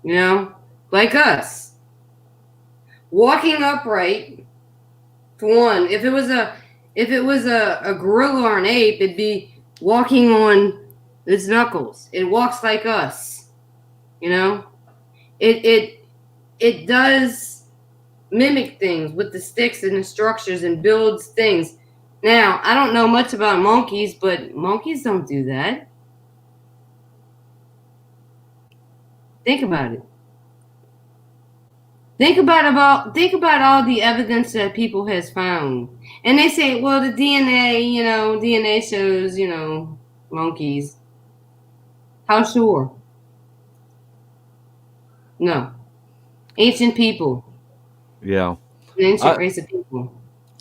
You know, like us, walking upright. For one, if it was a gorilla or an ape, it'd be walking on its knuckles. It walks like us, you know. It does mimic things with the sticks and the structures and builds things. Now, I don't know much about monkeys, but monkeys don't do that. Think about it. Think about all the evidence that people has found. And they say, well, the DNA shows, monkeys. How sure? No. Ancient people. Yeah. An ancient I race of people.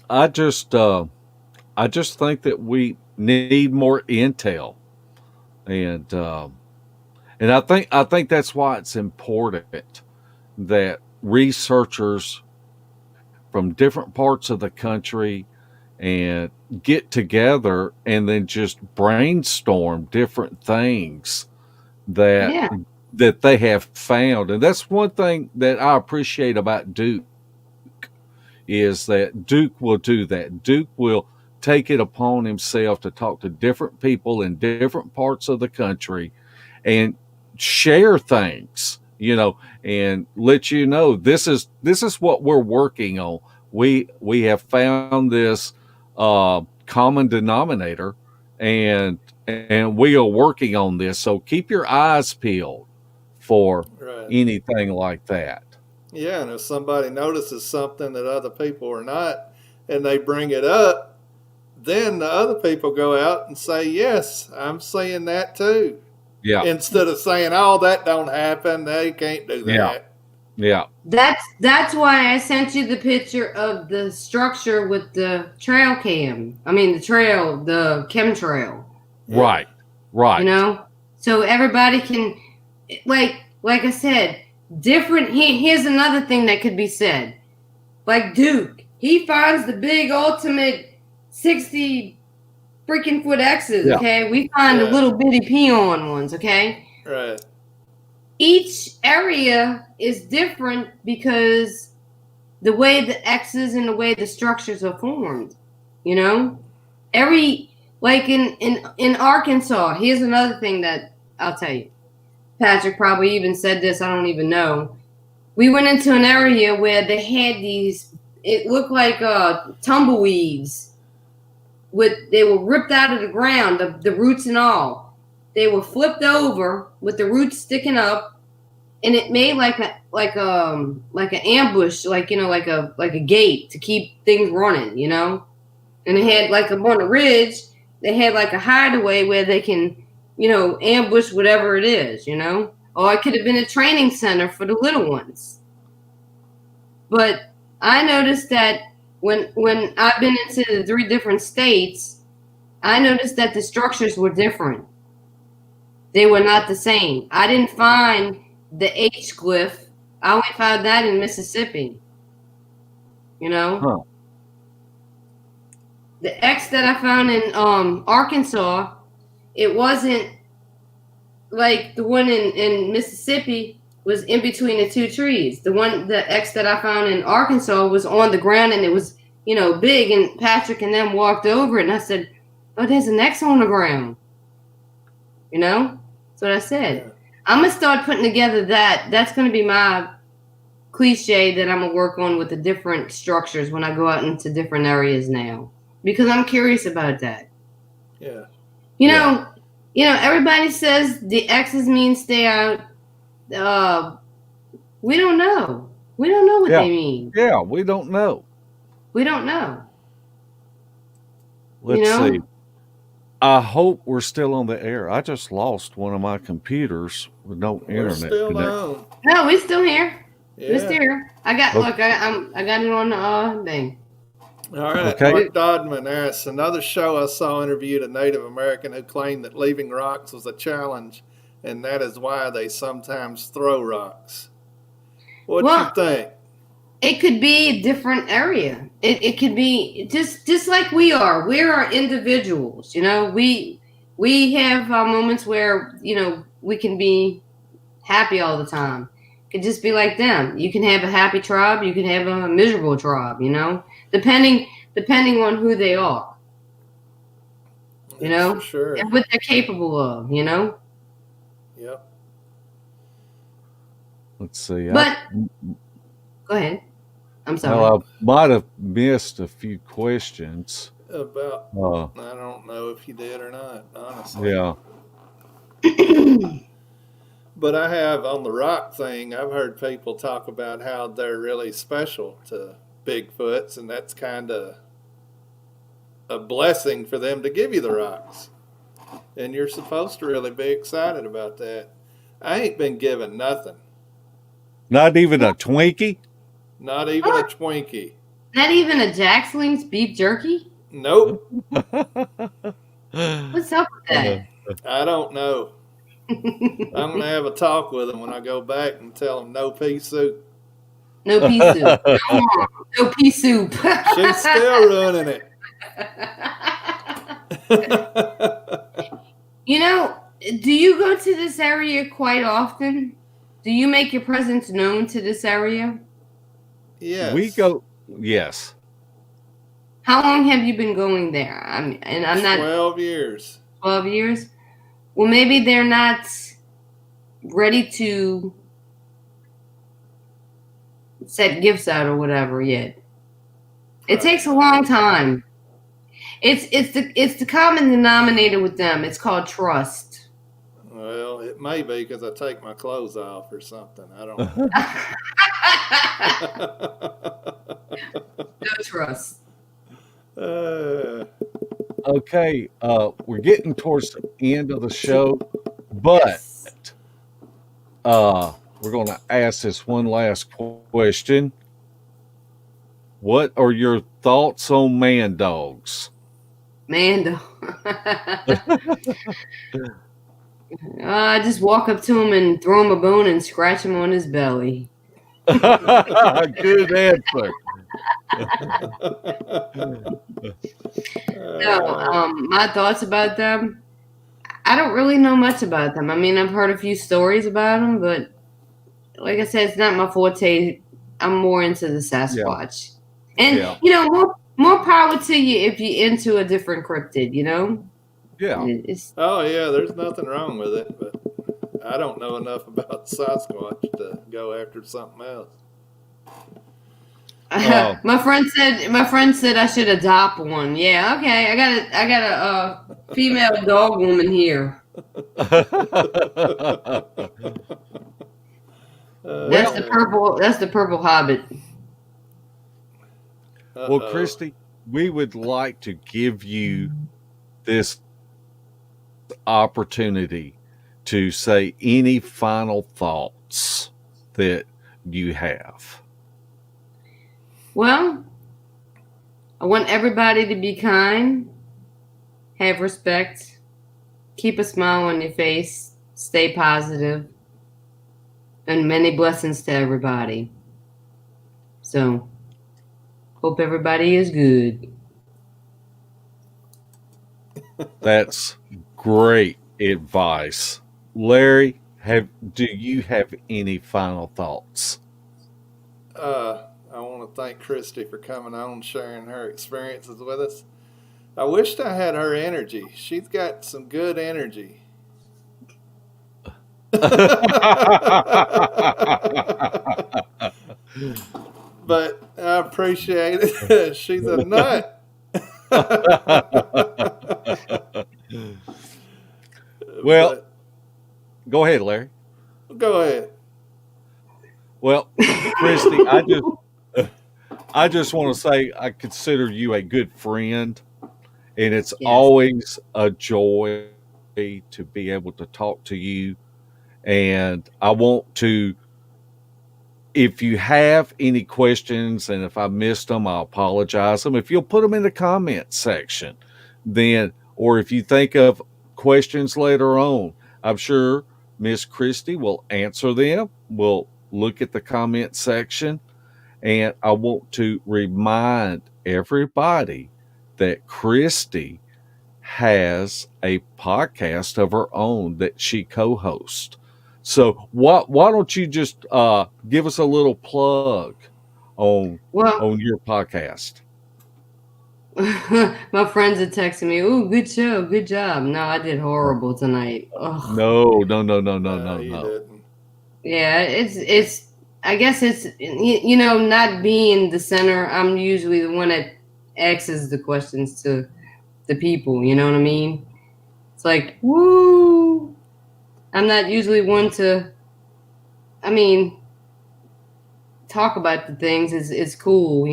I just think that we need more intel, and I think that's why it's important that researchers from different parts of the country and get together and then just brainstorm different things that Yeah. they have found. And that's one thing that I appreciate about Duke, is that Duke will do that. Duke will take it upon himself to talk to different people in different parts of the country and share things, and let you know this is what we're working on. We have found this common denominator, and we are working on this. So keep your eyes peeled for Right. anything like that. Yeah, and if somebody notices something that other people are not, and they bring it up, then the other people go out and say, "Yes, I'm seeing that too." Yeah. Instead of saying, "Oh, that don't happen. They can't do Yeah. that." Yeah. That's why I sent you the picture of the structure with the trail cam. I mean, the chemtrail. Right. Right. So everybody can, like I said, different. Here's another thing that could be said. Like Duke, he finds the big ultimate 60 freaking foot X's. Yeah. Okay, we find the little bitty peon ones. Okay. Right. Each area is different because the way the X's and the way the structures are formed, like in Arkansas, here's another thing that I'll tell you. Patrick probably even said this, I don't even know. We went into an area where they had these, it looked like tumbleweeds. They were ripped out of the ground, the roots and all. They were flipped over with the roots sticking up, and it made like an ambush, like a gate to keep things running, And they had like up on the ridge, they had like a hideaway where they can, ambush whatever it is, Or it could have been a training center for the little ones. But I noticed that when I've been into the 3 different states, I noticed that the structures were different. They were not the same. I didn't find the H glyph. I only found that in Mississippi. Huh. The X that I found in Arkansas, it wasn't like the one in Mississippi was in between the 2 trees. The X that I found in Arkansas was on the ground, and it was, big, and Patrick and them walked over it, and I said, "Oh, there's an X on the ground." That's what I said. Yeah. I'm going to start putting together that. That's going to be my cliche that I'm gonna work on with the different structures when I go out into different areas now, because I'm curious about that. Yeah. You know, everybody says the X's mean stay out. We don't know. We don't know what Yeah. they mean. Yeah, we don't know. We don't know. Let's see. I hope we're still on the air. I just lost one of my computers with no We're internet still connection. on. No, we're still here. Yeah. We're still here. I got Okay. look. I got it on the thing. All right. Okay. Mark Dodman asks, another show I saw interviewed a Native American who claimed that leaving rocks was a challenge, and that is why they sometimes throw rocks. What Well, you think? it could be a different area. It could be just like we are. We are individuals. We have moments where we can be happy all the time. It could just be like them. You can have a happy tribe. You can have a miserable tribe. Depending on who they are. That's for sure. And what they're capable of. Yep. Let's see. But go ahead. I'm sorry. Well, I might have missed a few questions. About I don't know if you did or not, honestly. Yeah. But I have on the rock thing, I've heard people talk about how they're really special to Bigfoots, and that's kind of a blessing for them to give you the rocks. And you're supposed to really be excited about that. I ain't been given nothing. Not even a Twinkie? Not even a Twinkie. Not even a Jack Link's beef jerky? Nope. What's up with that? I don't know. I'm going to have a talk with them when I go back and tell them no pea soup. No pea soup. No pea soup. She's still running it. Do you go to this area quite often? Do you make your presence known to this area? Yes. We go, yes. How long have you been going there? I'm not 12 years. 12 years? Well, maybe they're not ready to set gifts out or whatever yet. It takes a long time. It's the common denominator with them. It's called trust. Well, it may be because I take my clothes off or something. I don't know. No trust. Okay, we're getting towards the end of the show, but Yes. we're going to ask this one last question. What are your thoughts on man dogs? Mando. I just walk up to him and throw him a bone and scratch him on his belly. Good answer. No, my thoughts about them, I don't really know much about them. I mean, I've heard a few stories about them, but like I said, it's not my forte. I'm more into the Sasquatch. And, more power to you if you're into a different cryptid, Yeah. Oh, yeah, there's nothing wrong with it, but I don't know enough about Sasquatch to go after something else. My friend said I should adopt one. Yeah, okay. I got a female dog woman here. That's the purple hobbit. Well, Kristi, we would like to give you this opportunity to say any final thoughts that you have. Well, I want everybody to be kind, have respect, keep a smile on your face, stay positive, and many blessings to everybody. So, hope everybody is good. That's great advice. Larry, do you have any final thoughts? I want to thank Kristi for coming on, sharing her experiences with us. I wished I had her energy. She's got some good energy. But I appreciate it. She's a nut. Well, But go ahead, Larry. go ahead. Well, Kristi, I just want to say I consider you a good friend, and it's Yes. always a joy to be able to talk to you. And I want to, if you have any questions, and if I missed them, I apologize them. If you'll put them in the comment section, then, or if you think of questions later on, I'm sure Miss Kristi will answer them. We'll look at the comment section. And I want to remind everybody that Kristi has a podcast of her own that she co-hosts. So why don't you just give us a little plug on Well, your podcast? my friends are texting me, "Ooh, good show, good job." No, I did horrible tonight. Ugh. No. No, you didn't. Yeah, it's. I guess it's not being the center. I'm usually the one that asks the questions to the people. You know what I mean? It's like, woo. I'm not usually one to. I mean, talk about the things is cool.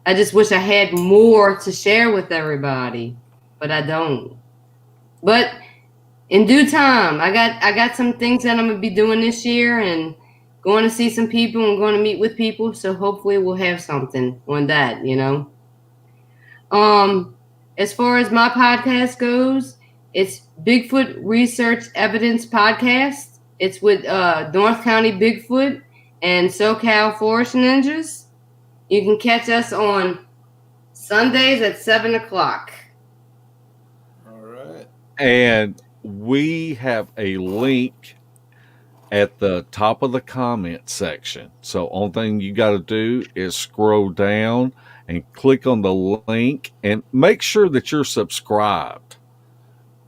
I just wish I had more to share with everybody, but I don't. But in due time, I got some things that I'm gonna be doing this year, and going to see some people and going to meet with people. So hopefully we'll have something on that. As far as my podcast goes, it's Bigfoot Research Evidence Podcast. It's with North County Bigfoot and SoCal Forest Ninjas. You can catch us on Sundays at 7:00. All right. And we have a link at the top of the comment section. So only thing you got to do is scroll down and click on the link and make sure that you're subscribed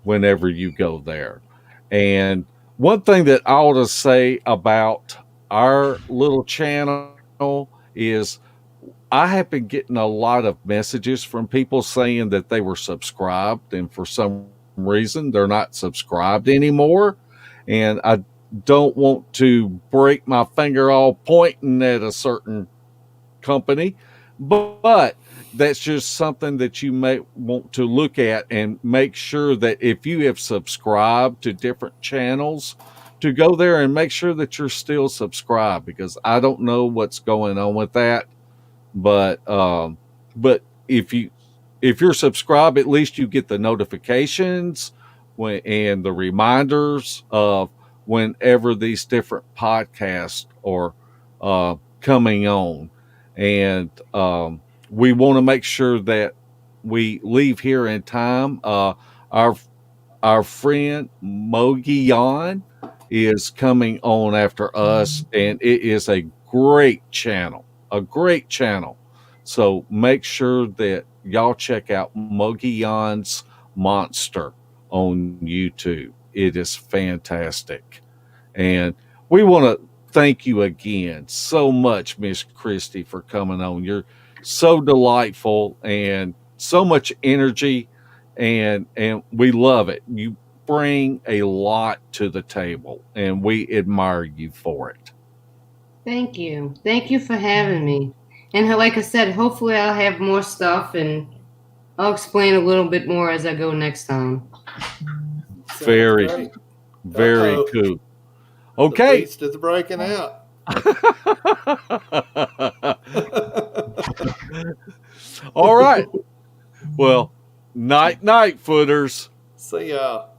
whenever you go there. And one thing that I ought to say about our little channel is I have been getting a lot of messages from people saying that they were subscribed, and for some reason they're not subscribed anymore. And I don't want to break my finger all pointing at a certain company, but that's just something that you may want to look at and make sure that if you have subscribed to different channels, to go there and make sure that you're still subscribed, because I don't know what's going on with that. But if you're subscribed, at least you get the notifications and the reminders of whenever these different podcasts are coming on. And we want to make sure that we leave here in time. Our friend Mogion is coming on after us, and it is a great channel. So make sure that y'all check out Mogion's Monster on YouTube. It is fantastic. And we want to thank you again so much, Miss Kristi, for coming on. You're so delightful and so much energy, and we love it. You bring a lot to the table, and we admire you for it. Thank you. Thank you for having me. And like I said, hopefully I'll have more stuff and I'll explain a little bit more as I go next time. Sounds Very, great. very Uh-oh. cool. The Okay. beast is breaking out. All right. Well, night, footers. See y'all.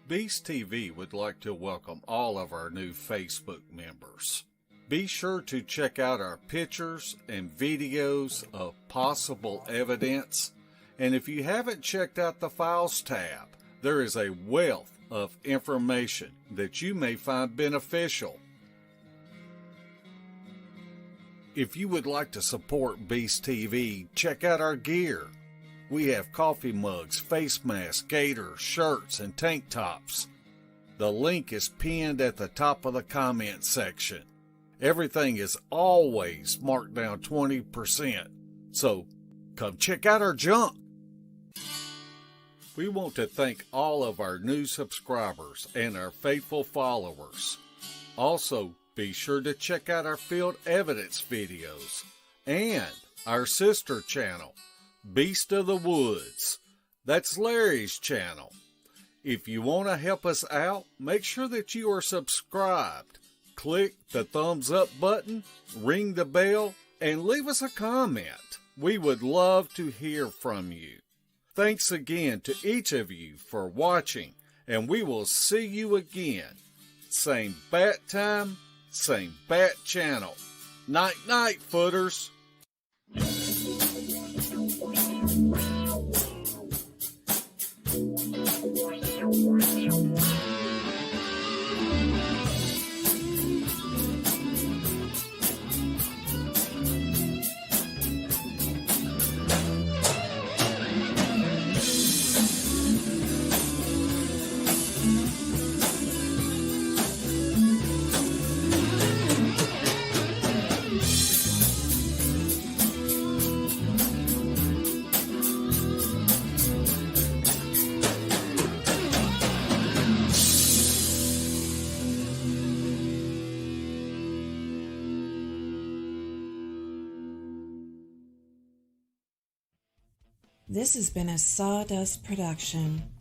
Beast TV would like to welcome all of our new Facebook members. Be sure to check out our pictures and videos of possible evidence. And if you haven't checked out the Files tab, there is a wealth of information that you may find beneficial. If you would like to support Beast TV, check out our gear. We have coffee mugs, face masks, gaiters, shirts, and tank tops. The link is pinned at the top of the comment section. Everything is always marked down 20%, so come check out our junk. We want to thank all of our new subscribers and our faithful followers. Also, be sure to check out our field evidence videos and our sister channel, Beast of the Woods. That's Larry's channel. If you want to help us out, make sure that you are subscribed. Click the thumbs up button, ring the bell, and leave us a comment. We would love to hear from you. Thanks again to each of you for watching, and we will see you again. Same bat time, same bat channel. Night night, footers. This has been a Sawdust production.